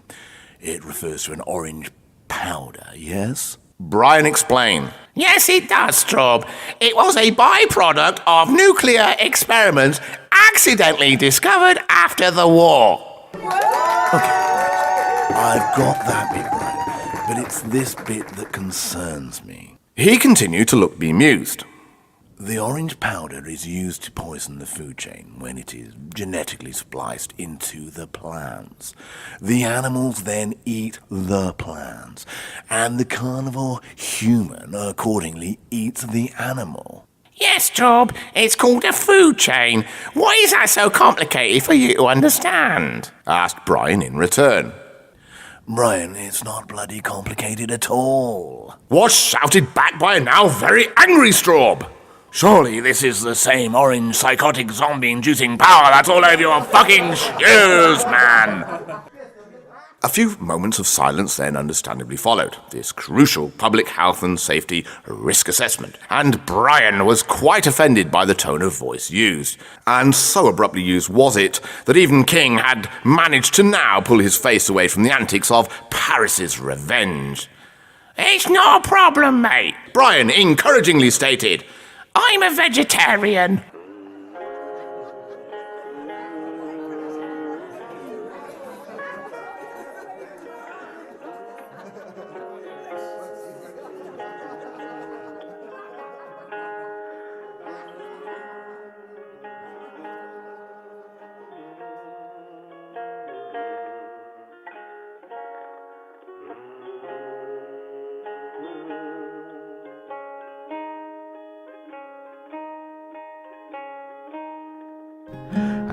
S3: it refers to an orange powder, yes? Brian, explain.
S2: Yes, it does, Straub. It was a byproduct of nuclear experiments accidentally discovered after the war.
S3: Okay, I've got that bit right, but it's this bit that concerns me. He continued to look bemused. The orange powder is used to poison the food chain when it is genetically spliced into the plants. The animals then eat the plants, and the carnivore human accordingly eats the animal.
S2: Yes, Straub, it's called a food chain. Why is that so complicated for you to understand?
S3: Asked Brian in return. Brian, it's not bloody complicated at all.
S2: Was shouted back by a now very angry Straub. Surely this is the same orange psychotic zombie-inducing power that's all over your fucking shoes, man!
S3: A few moments of silence then understandably followed, this crucial public health and safety risk assessment, and Brian was quite offended by the tone of voice used, and so abruptly used was it that even King had managed to now pull his face away from the antics of Paris's revenge.
S2: It's no problem, mate,
S3: Brian encouragingly stated.
S2: I'm a vegetarian.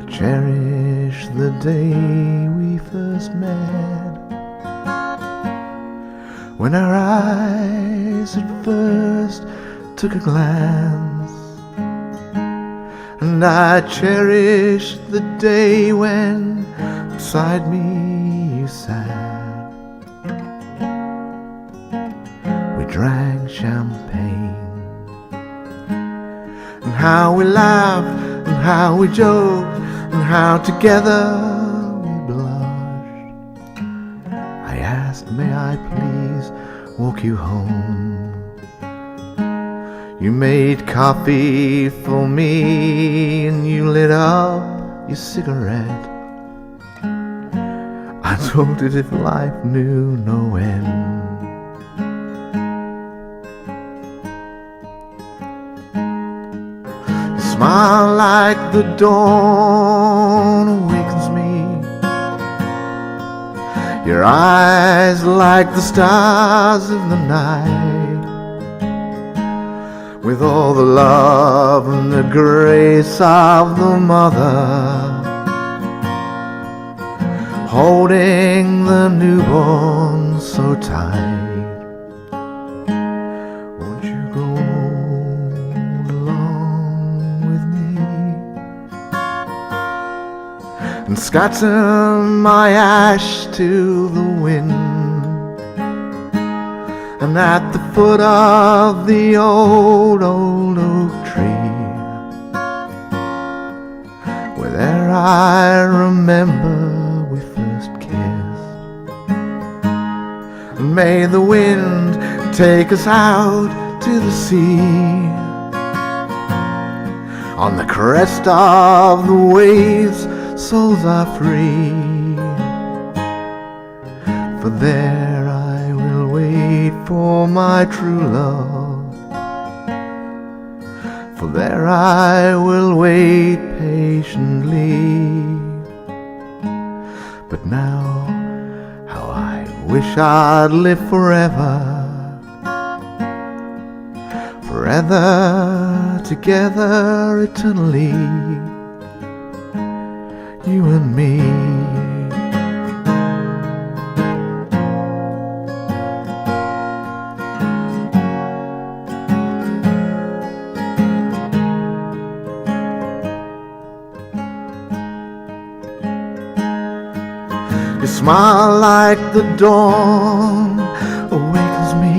S7: Cherish the day we first met, when our eyes at first took a glance, and I cherish the day when beside me you sat. We drank champagne, and how we laughed, and how we joked, and how together we blushed. I asked, may I please walk you home? You made coffee for me, and you lit up your cigarette. I told it if life knew no end. Smile like the dawn awakens me. Your eyes like the stars of the night, with all the love and the grace of the mother, holding the newborn so tight. Won't you go and scatter my ash to the wind, and at the foot of the old oak tree, where there I remember we first kissed. And may the wind take us out to the sea, On the crest of the waves, souls are free. For there I will wait for my true love. For there I will wait patiently. But now, how I wish I'd live forever. Forever together eternally, you and me. Your smile like the dawn awakens me.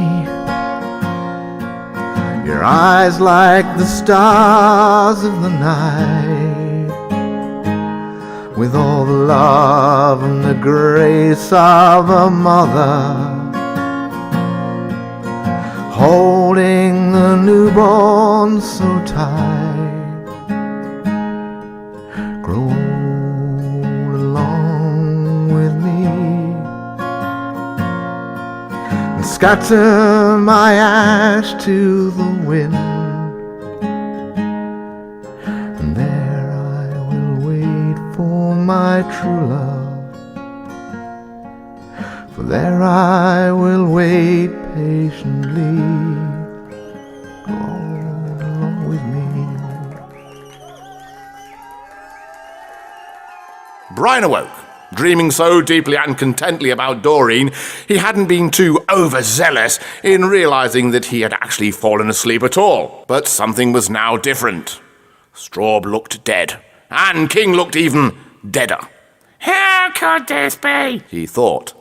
S7: Your eyes like the stars of the night, with all the love and the grace of a mother, holding the newborn so tight. Grow along with me and scatter my ash to the wind, and there I will wait for my true love. For there I will wait patiently. Go along with me.
S3: Brian awoke, dreaming so deeply and contently about Doreen, he hadn't been too overzealous in realising that he had actually fallen asleep at all. But something was now different. Straub looked dead, and King looked even deader.
S2: How could this be?
S3: He thought.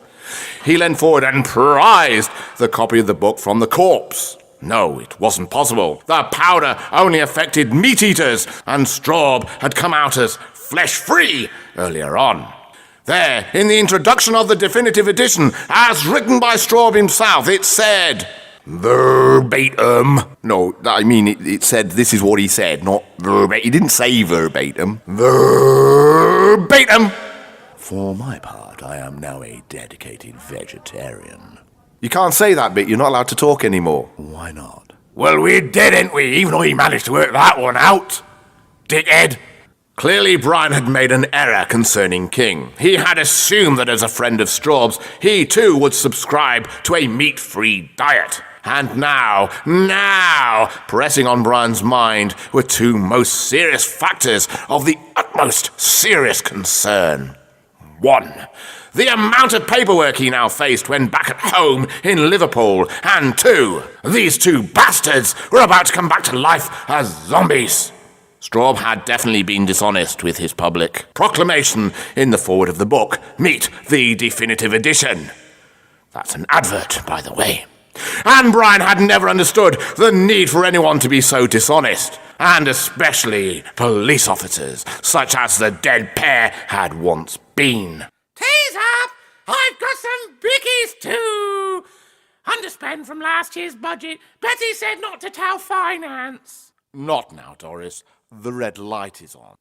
S3: He leaned forward and prized the copy of the book from the corpse. No, it wasn't possible. The powder only affected meat-eaters, and Straub had come out as flesh-free earlier on. There, in the introduction of the definitive edition, as written by Straub himself, it said, verbatim. No, I mean, it said this is what he said, not verbatim. He didn't say verbatim. Verbatim. For my part, I am now a dedicated vegetarian. You can't say that bit, you're not allowed to talk anymore. Why not?
S2: Well, we're dead, ain't we? Even though he managed to work that one out. Dickhead.
S3: Clearly, Brian had made an error concerning King. He had assumed that as a friend of Straub's, he too would subscribe to a meat-free diet. And now, pressing on Brian's mind were two most serious factors of the utmost serious concern. 1. The amount of paperwork he now faced when back at home in Liverpool. And 2. These two bastards were about to come back to life as zombies. Straub had definitely been dishonest with his public proclamation in the foreword of the book, Meet the Definitive Edition. That's an advert, by the way. And Brian had never understood the need for anyone to be so dishonest, and especially police officers, such as the dead pair had once been.
S2: Tease up! I've got some biggies too! Underspend from last year's budget. Betty said not to tell finance.
S3: Not now, Doris. The red light is on.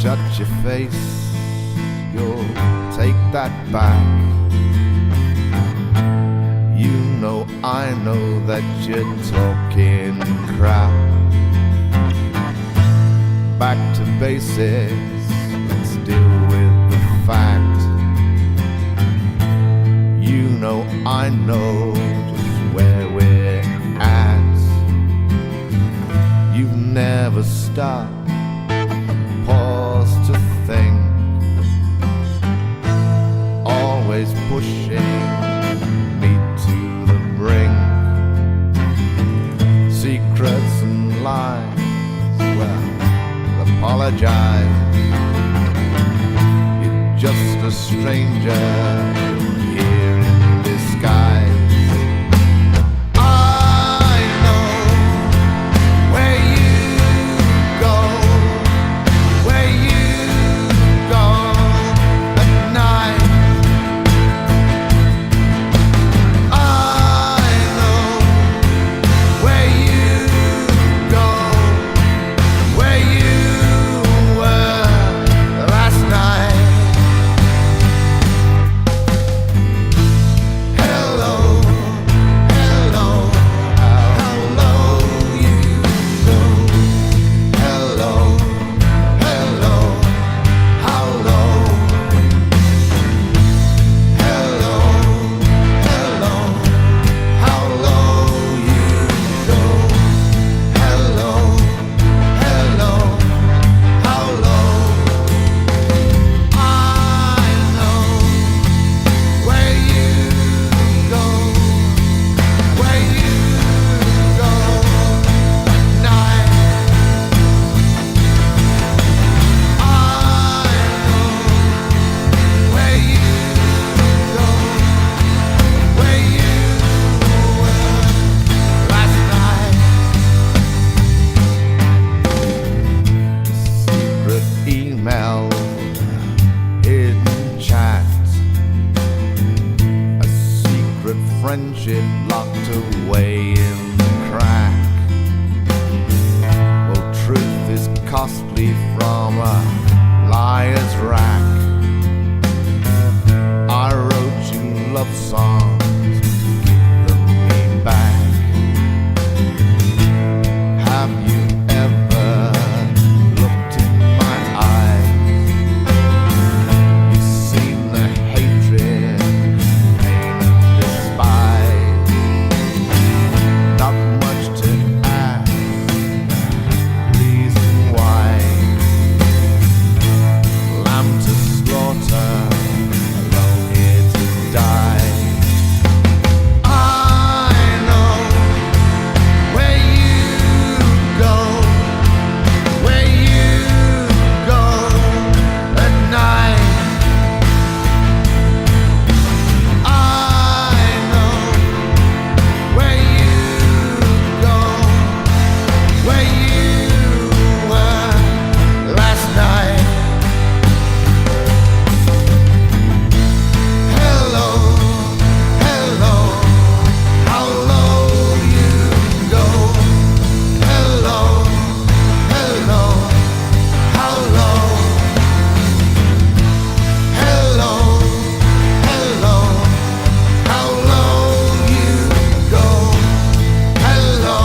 S7: Shut your face, you'll take that back. You know, I know that you're talking crap. Back to basics, let's deal with the fact. You know, I know just where we're at. You've never stopped, pause to think, always pushing me to the lines. Well, apologize. You're just a stranger here in disguise. I know where you go at night. I know where you go, where you were last night. Hello, hello, how low you go. Hello, hello, how low. Hello, hello, how low you go. Hello, hello, how low. I know where you go at night. I know where you go, where you were last night. Secret email, hidden chats, a secret friendship locked away in the crack. Well, truth is costly from a liar's rack. I wrote you love songs, give them me back. Have you ever looked in my eyes? You've seen the hatred, pain and despise. Not much to ask, reason why. Lamb to slaughter, alone here to die. I know where you go at night. I know where you go were last night. Hello, hello, how low you go. Hello, hello, how low. Hello, hello, how low you go. Hello,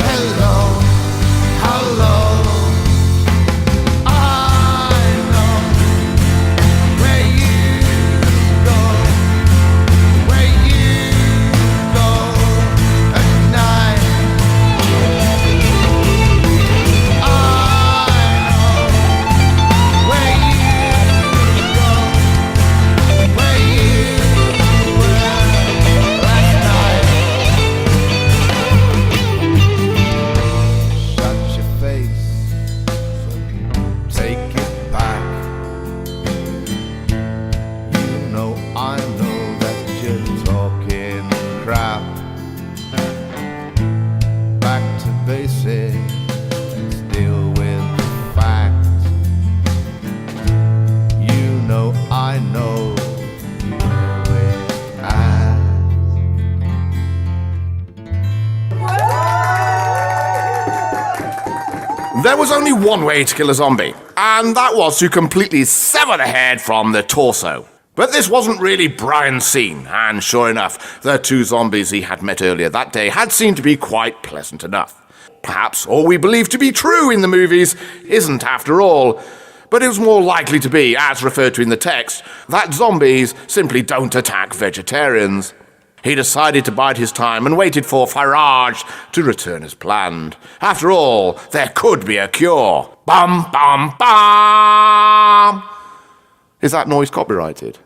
S7: hello, how low. I know where you go at night. I know where you go last night. Shut your face, take it back. You know I know that you're talking crap. Back to basics, let's deal with the facts. You know I know where it's at.
S2: There was only one way to kill a zombie, and that was to completely sever the head from the torso. But this wasn't really Brian's scene, and sure enough, the two zombies he had met earlier that day had seemed to be quite pleasant enough. Perhaps all we believe to be true in the movies isn't after all, but it was more likely to be, as referred to in the text, that zombies simply don't attack vegetarians. He decided to bide his time and waited for Farage to return as planned. After all, there could be a cure. Bum, bum, bum! Is that noise copyrighted?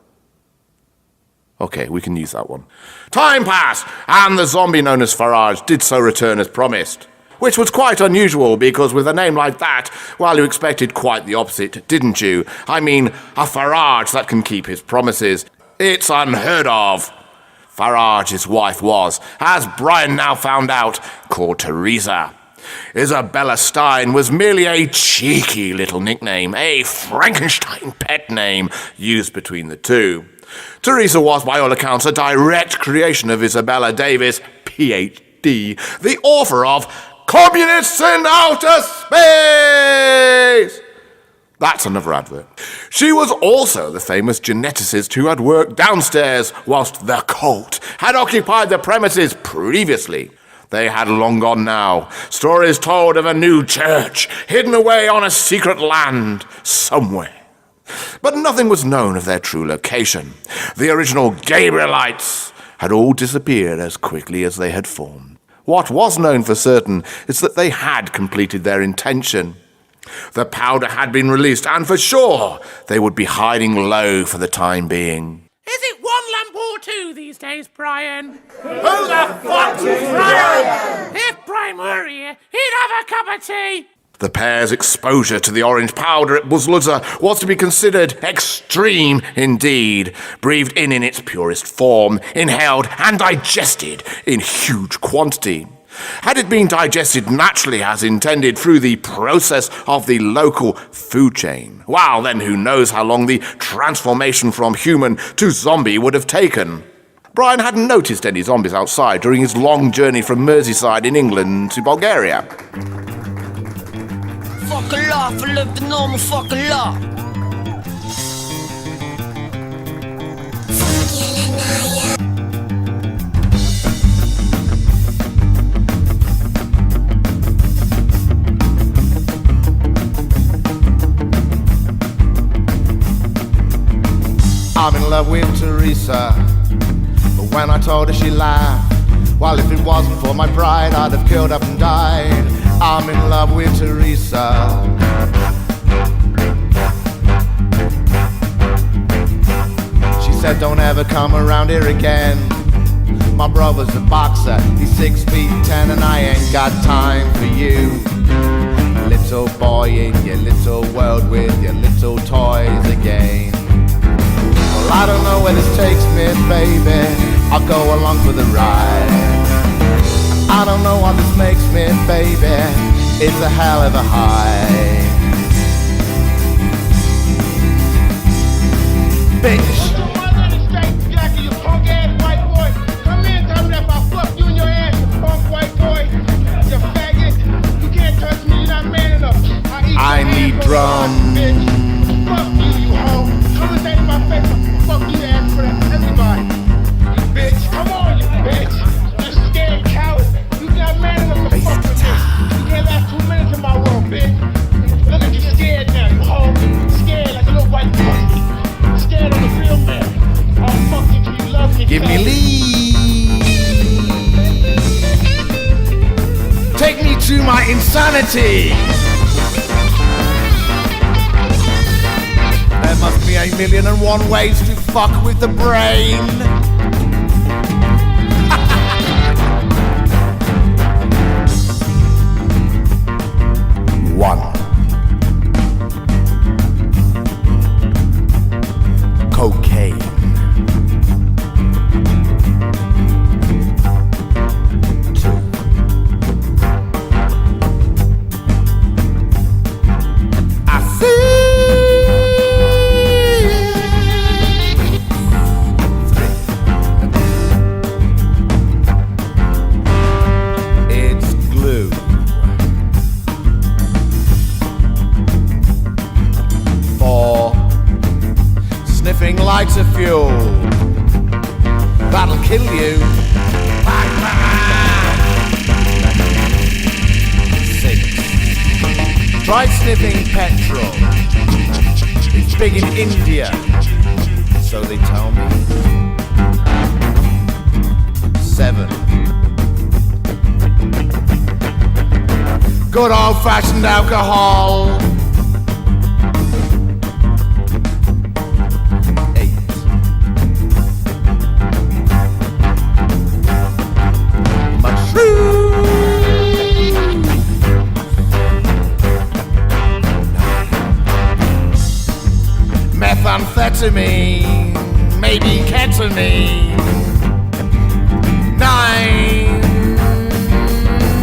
S2: Okay, we can use that one. Time passed, and the zombie known as Farage did so return as promised.
S3: which was quite unusual because with a name like that, well, you expected quite the opposite, didn't you? I mean, a Farage that can keep his promises. It's unheard of. Farage's wife was, as Brian now found out, called Teresa. Isabella Stein was merely a cheeky little nickname, a Frankenstein pet name used between the two. Teresa was, by all accounts, a direct creation of Isabella Davis, Ph.D., the author of Communists in Outer Space! That's another advert. She was also the famous geneticist who had worked downstairs whilst the cult had occupied the premises previously. They had long gone now. Stories told of a new church hidden away on a secret land somewhere. But nothing was known of their true location. The original Gabrielites had all disappeared as quickly as they had formed. What was known for certain is that they had completed their intention. The powder had been released, and for sure they would be hiding low for the time being.
S6: Is it one lamp or two these days, Brian? Who the fuck's Brian? If Brian were here, he'd have a cup of tea.
S3: The pair's exposure to the orange powder at Buzludza was to be considered extreme indeed, breathed in its purest form, inhaled and digested in huge quantity. Had it been digested naturally as intended through the process of the local food chain, well, then who knows how long the transformation from human to zombie would have taken. Brian hadn't noticed any zombies outside during his long journey from Merseyside in England to Bulgaria.
S8: Fuck a life, I live the normal fucking life.
S7: I'm in love with Teresa, but when I told her she laughed. Well, if it wasn't for my pride, I'd have killed up and died. I'm in love with Teresa. She said don't ever come around here again. My brother's a boxer, he's 6'10" and I ain't got time for you. Little boy in your little world with your little toys again. Well, I don't know where this takes me, baby, I'll go along for the ride. I don't know what this makes me, baby, it's a hell of a high. Bitch. I need drums.
S5: Fuck you, you hoe. Come and say to my face, fuck you, ass for everybody. You bitch, come on, you bitch. You scared coward. You not man enough to fuck with me. You can't last 2 minutes in my world, bitch. Look at you scared now, you hoe. Scared like a little white pussy. Scared on the real man. I'll fuck you till you love me.
S7: Give me leave. Take me to my insanity. There must be 1,000,001 ways to fuck with the brain. One. Cocaine. Two. I see. Lights of fuel that'll kill you. 6. Try sniffing petrol. It's big in India, so they tell me. 7. Good old-fashioned alcohol. 8.
S6: methamphetamine, maybe ketamine. 9,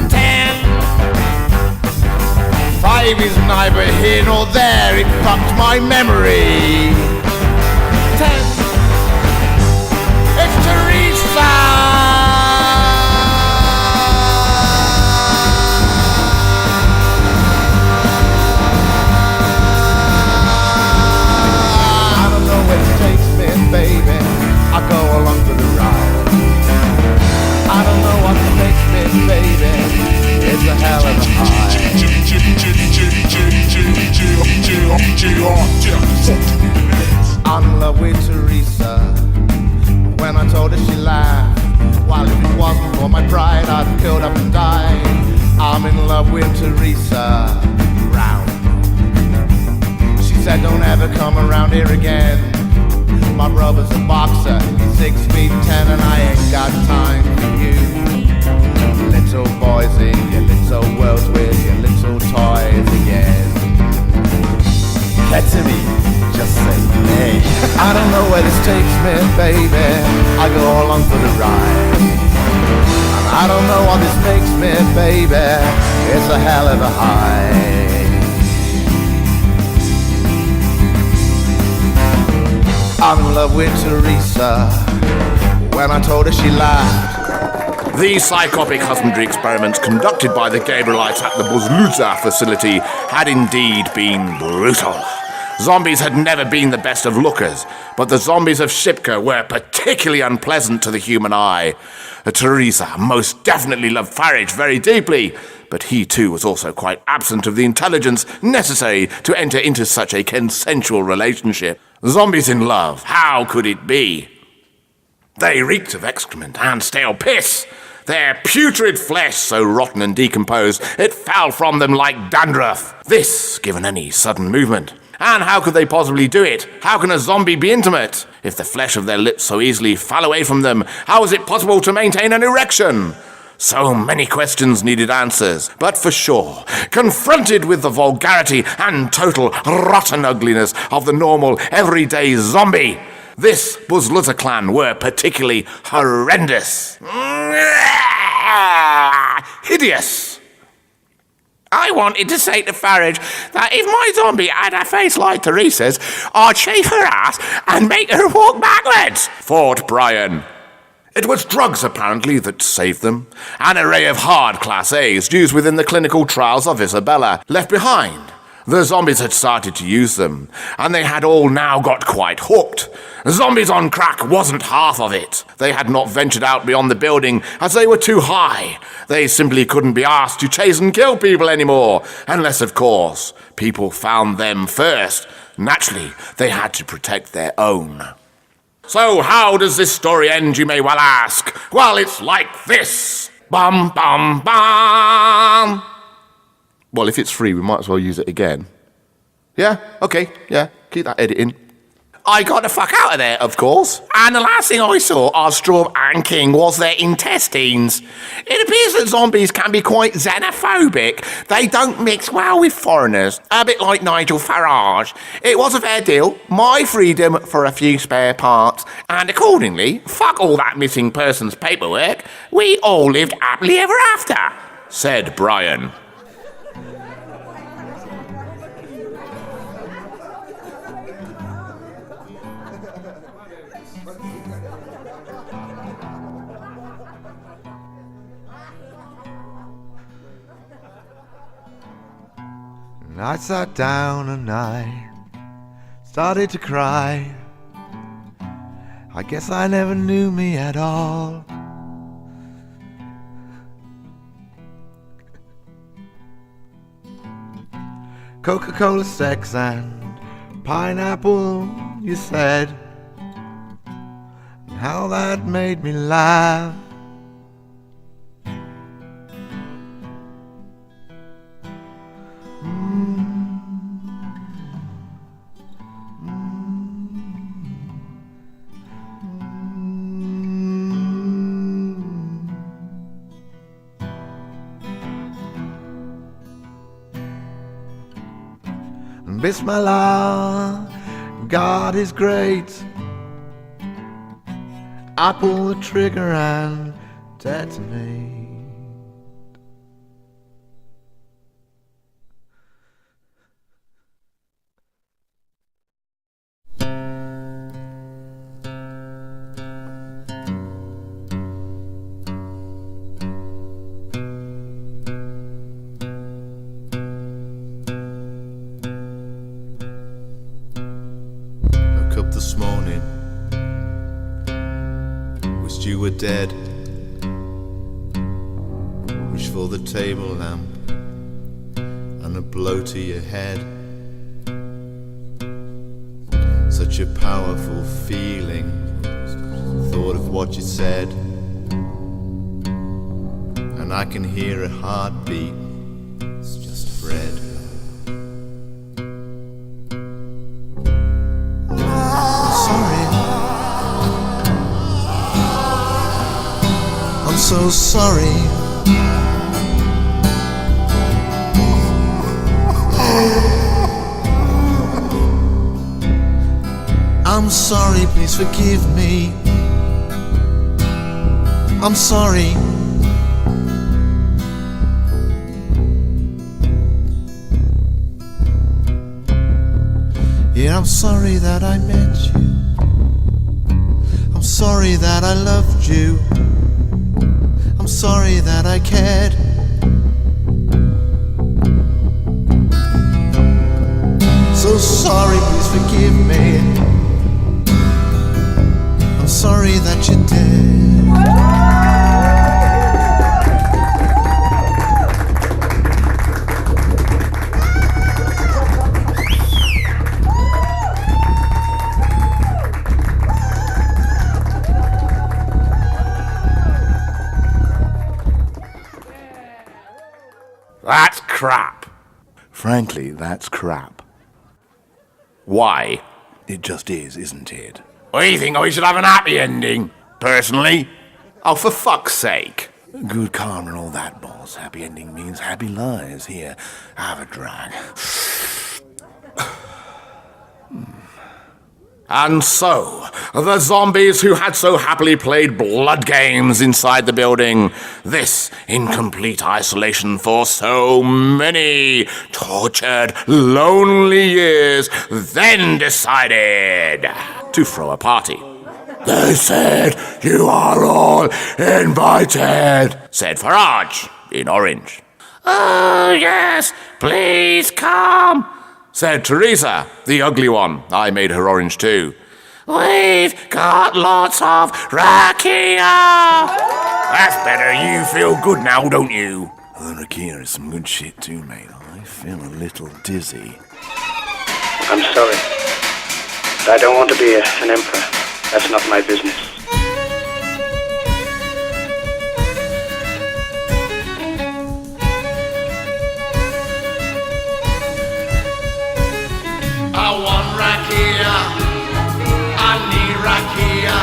S6: 10. 5 is neither here nor there, it fucked my memory. 10. It's Teresa. I don't know where it takes me, baby. I go along for the ride. I don't know what makes me, baby. It's a hell of a high. I'm in love with Teresa. When I told her, she laughed. While if it wasn't for my pride, I'd have killed up and died. I'm in love with Teresa Brown. She said, don't ever come around here again. My brother's a boxer, 6'10", and I ain't got time for you. Little boys in your little worlds with your little toys again. Ketamine, just say hey. I don't know where this takes me, baby. I go along for the ride. And I don't know what this makes me, baby. It's a hell of a high. I'm in love with Teresa. When I told her, she laughed.
S2: The psychopic husbandry experiments conducted by the Gabrielites at the Buzluza facility had indeed been brutal. Zombies had never been the best of lookers, but the zombies of Shipka were particularly unpleasant to the human eye. Teresa most definitely loved Farage very deeply, but he too was also quite absent of the intelligence necessary to enter into such a consensual relationship. Zombies in love, how could it be? They reeked of excrement and stale piss. Their putrid flesh, so rotten and decomposed, it fell from them like dandruff. This, given any sudden movement. And how could they possibly do it? How can a zombie be intimate? If the flesh of their lips so easily fell away from them, how is it possible to maintain an erection? So many questions needed answers, but for sure, confronted with the vulgarity and total rotten ugliness of the normal, everyday zombie, this Buzluza clan were particularly horrendous. Hideous. I wanted to say to Farage that if my zombie had a face like Teresa's, I'd shave her ass and make her walk backwards, thought Brian. It was drugs, apparently, that saved them. An array of hard Class A's used within the clinical trials of Isabella left behind. The zombies had started to use them, and they had all now got quite hooked. Zombies on crack wasn't half of it. They had not ventured out beyond the building as they were too high. They simply couldn't be asked to chase and kill people anymore, unless, of course, people found them first. Naturally, they had to protect their own. So how does this story end, you may well ask? Well, it's like this. Bum, bum, bum. Well, if it's free, we might as well use it again. Yeah? Okay, yeah. Keep that edit in. I got the fuck out of there, of course. And the last thing I saw of Straub and King was their intestines. It appears that zombies can be quite xenophobic. They don't mix well with foreigners. A bit like Nigel Farage. It was a fair deal. My freedom for a few spare parts. And accordingly, fuck all that missing persons paperwork. We all lived happily ever after, said Brian.
S7: I sat down and I started to cry. I guess I never knew me at all. Coca-Cola, sex and pineapple, you said. And how that made me laugh. Bismillah, God is great. I pull the trigger and detonate. Woke up this morning, wished you were dead. Reach for the table lamp and a blow to your head. Such a powerful feeling, thought of what you said, and I can hear a heartbeat. It's just Fred. I'm so sorry. I'm sorry, please forgive me. I'm sorry. Yeah, I'm sorry that I met you. I'm sorry that I loved you. I'm sorry that I cared. So sorry, please forgive me. I'm sorry that you did.
S2: That's crap.
S3: Frankly, that's crap.
S2: Why?
S3: It just is, isn't it?
S2: I think I should have an happy ending, personally. Oh, for fuck's sake.
S3: Good karma and all that, boss. Happy ending means happy lives. Here, have a drag.
S2: And so, the zombies who had so happily played blood games inside the building, this in complete isolation for so many tortured, lonely years, then decided to throw a party. They said, "You are all invited," said Farage in orange. "Oh, yes, please come," said Teresa, the ugly one. I made her orange too. "We've got lots of rakia." That's better. You feel good now, don't you?
S3: The rakia is some good shit too, mate. I feel a little dizzy.
S9: I'm sorry. But I don't want to be an emperor. That's not my business.
S5: I want rakia. I need rakia.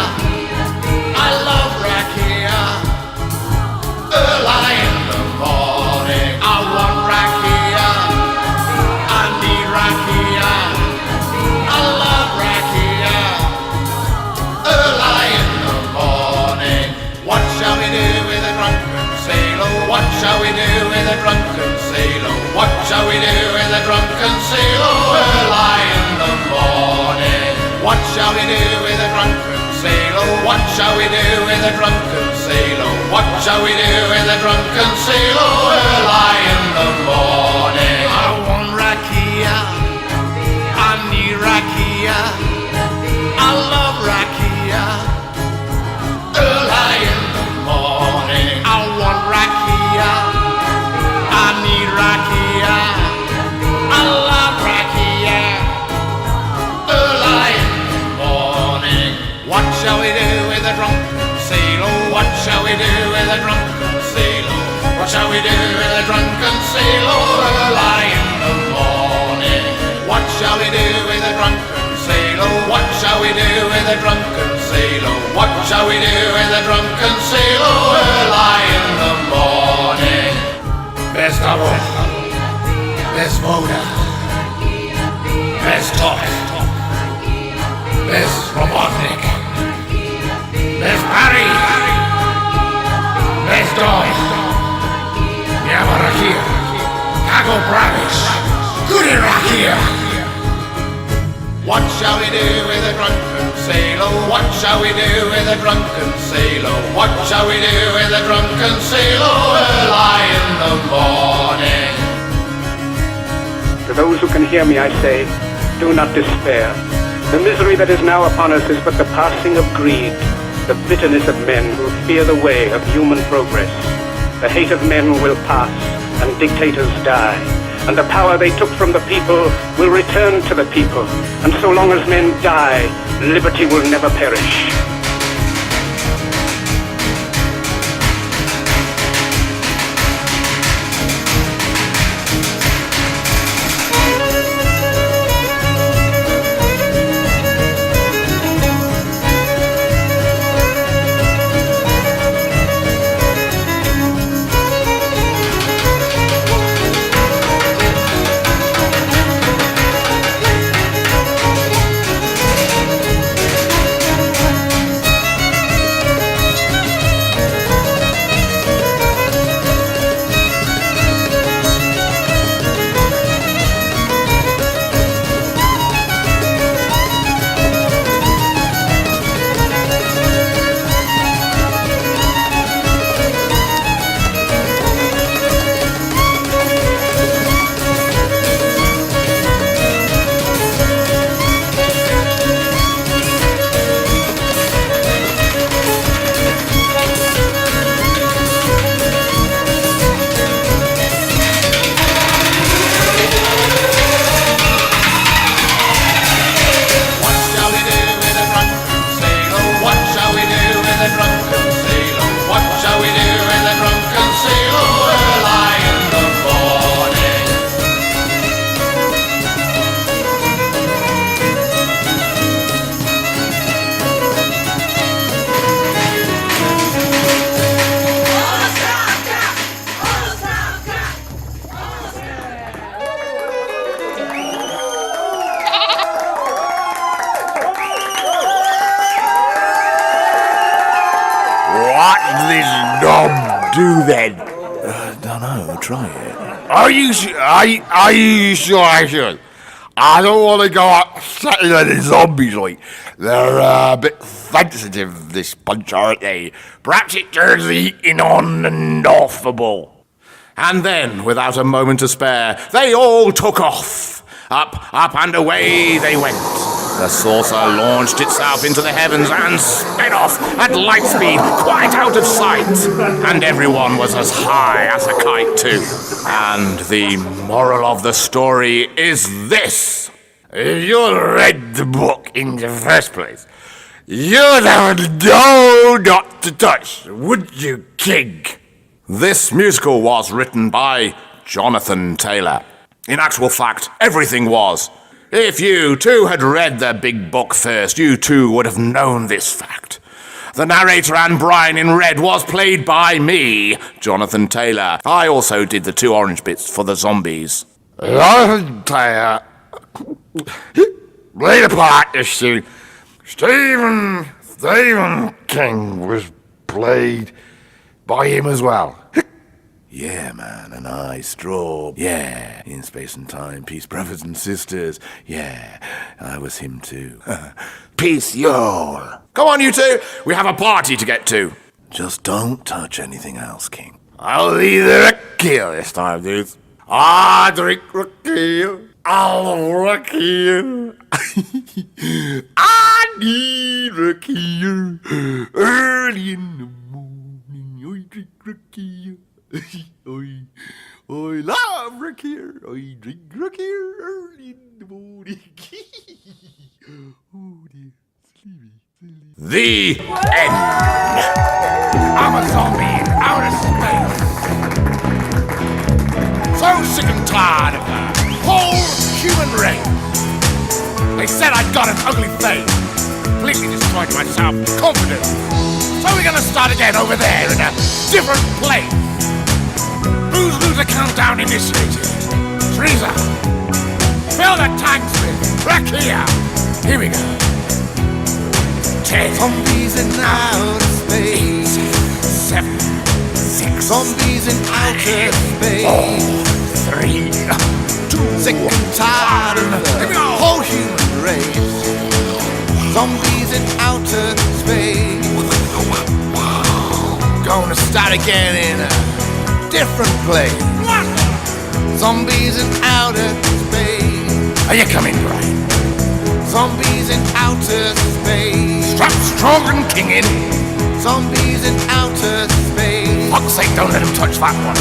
S5: I love rakia. Early in the morning. I want rakia. I need rakia. I love rakia. Early in the morning. What shall we do with a drunken sailor? What shall we do with a drunken sailor? What shall we do with a drunken sailor? Early in the morning. What shall we do with a drunken sailor? What shall we do with a drunken sailor? What shall we do with a drunken sailor? Early in the morning. I want rakia. I need rakia. I love rakia. Early in the morning. I want rakia. I need rakia. I love rakia. Early in the morning. What shall we do with a drunken sailor? What shall we do with a drunken sailor? What shall we do with a drunken sailor? Early in the morning. What shall we do with a drunken sailor? What shall we do with a drunken sailor? What shall we do with a drunken sailor? Early in the morning. Best of all. Best voter. Best talk.
S6: What shall we do with a drunken sailor? What shall we do with a drunken sailor? What shall we do with a drunken sailor early in the morning?
S9: To those who can hear me, I say, do not despair. The misery that is now upon us is but the passing of greed, the bitterness of men who fear the way of human progress. The hate of men will pass, and dictators die, and the power they took from the people will return to the people, and so long as men die, liberty will never perish.
S6: What does this knob do then?
S3: Dunno, try it.
S6: Are you sure I should? I don't want to go out setting on the zombies like. They're a bit sensitive, this bunch, aren't they? Perhaps it turns the eating on and offable.
S2: And then, without a moment to spare, they all took off. Up, and away they went. The saucer launched itself into the heavens and sped off at light speed, quite out of sight. And everyone was as high as a kite too. And the moral of the story is this.
S6: If you read the book in the first place, you'd have no not to touch, would you, King?
S2: This musical was written by Jonathan Taylor. In actual fact, everything was. If you too had read the big book first, you too would have known this fact. The narrator and Brian in red was played by me, Jonathan Taylor. I also did the 2 orange bits for the zombies.
S6: Jonathan Taylor played a part this scene. Stephen King was played by him as well.
S3: Yeah, man, and I, Straw. Yeah, in Space and Time, peace, brothers and sisters. Yeah, I was him too. Peace, y'all.
S2: Come on, you two. We have a party to get to.
S3: Just don't touch anything else, King.
S6: I'll leave the kill this time, dudes. I drink Rakia. I'll Rakia. I need Rakia. Early in the morning, I drink Rakia. I love Rakia. I drink Rakia early in the morning. Oh dear, sleepy.
S2: The end.
S6: I'm a zombie in outer space. So sick and tired of the whole human race. They said I'd got an ugly face. Completely destroyed my self-confidence. So we're gonna start again over there in a different place. Who's the countdown initiated? Teresa. Fill the tanks with Rakia. Here we go. 10.
S7: Zombies in outer space.
S6: 7. 6.
S7: Zombies in outer space.
S6: 4. 3. 2.
S7: Sick and tired of the whole human race. Zombies in outer space. Gonna start again in a different place. Zombies in outer space.
S6: Are you coming, Brian?
S7: Zombies in outer space.
S6: Strap strong and kingin'.
S7: Zombies in outer space.
S6: Fuck's sake, don't let him touch that one.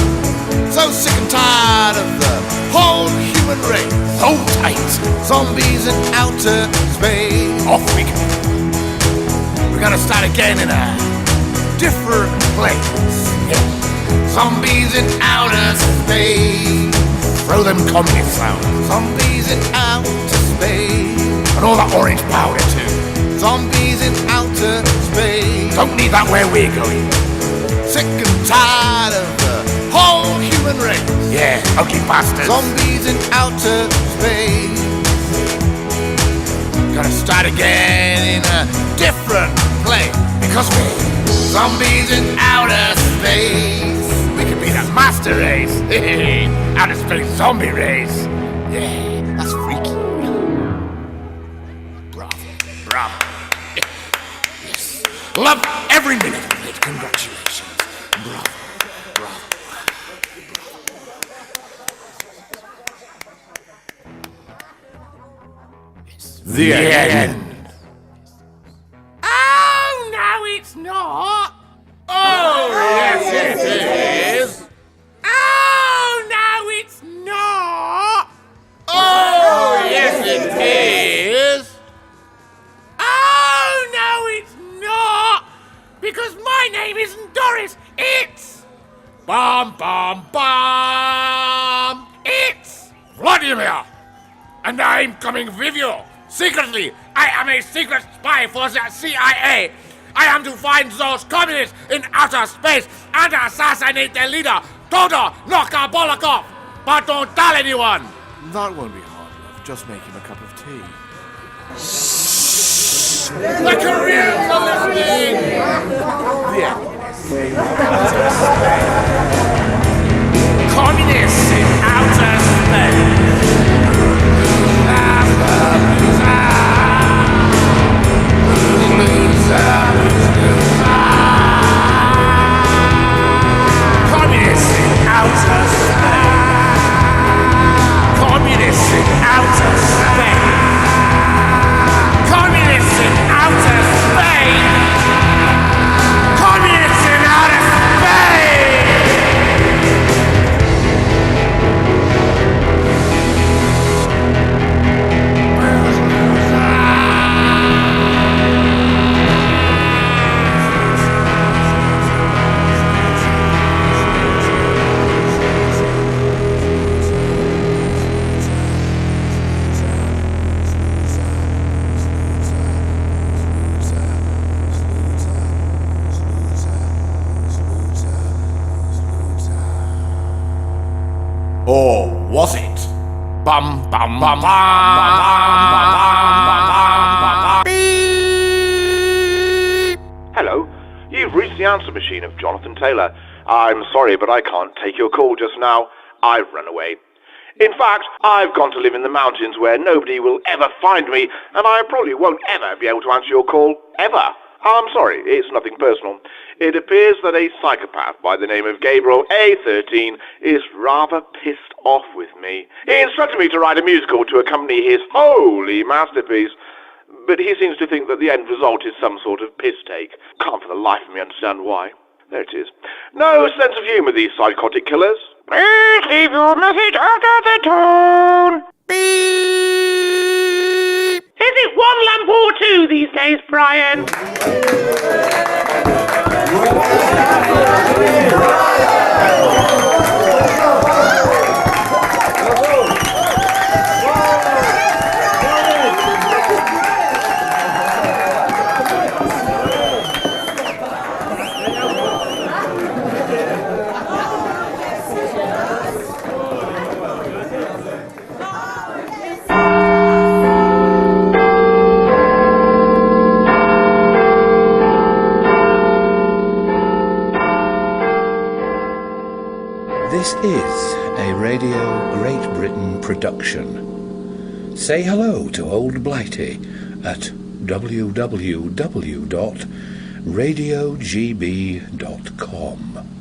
S7: So sick and tired of the whole human race.
S6: Hold tight.
S7: Zombies in outer space.
S6: Off we go. We're gonna start again in a different place. Yeah.
S7: Zombies in outer space.
S6: Throw them communists out.
S7: Zombies in outer space.
S6: And all that orange powder too.
S7: Zombies in outer space.
S6: Don't need that where we're going.
S7: Sick and tired of the whole human race.
S6: Yeah, ugly bastards.
S7: Zombies in outer space. Gonna start again in a different place.
S6: Because we're
S7: zombies in outer space.
S6: We could be the master race. Outer space zombie race. Yeah, that's freaky. Bravo. Yes. Love every minute of it. Congratulations. Bravo. The end.
S2: Oh, no, it's not. Oh, yes, it is. Oh, no, it's not. Oh, yes, it is. Oh, no, it's not. Because my name isn't Doris. It's Bum, Bum, Bum. It's Vladimir. And I'm coming with you. Secretly, I am a secret spy for the CIA. I am to find those communists in outer space and assassinate their leader, Todor Nokabolakov. But don't tell anyone.
S3: That won't be hard, love. Just make him a cup of tea.
S2: The Koreans are listening.
S6: Communists in outer space. Communists in outer space. Communists in outer space. Communists in outer space. Communists in outer Or was it? Bum bum bum bum bum.
S10: Hello, you've reached the answer machine of Jonathan Taylor. I'm sorry, but I can't take your call just now. I've run away. In fact, I've gone to live in the mountains where nobody will ever find me, and I probably won't ever be able to answer your call, ever. I'm sorry, it's nothing personal. It appears that a psychopath by the name of Gabriel A13 is rather pissed off with me. He instructed me to write a musical to accompany his holy masterpiece, but he seems to think that the end result is some sort of piss take. Can't for the life of me understand why. There it is. No sense of humour, these psychotic killers. Please leave your message after the tone. Beep.
S11: Is it one lamp or two these days, Brian?
S1: This is a Radio Great Britain production. Say hello to Old Blighty at www.radiogb.com.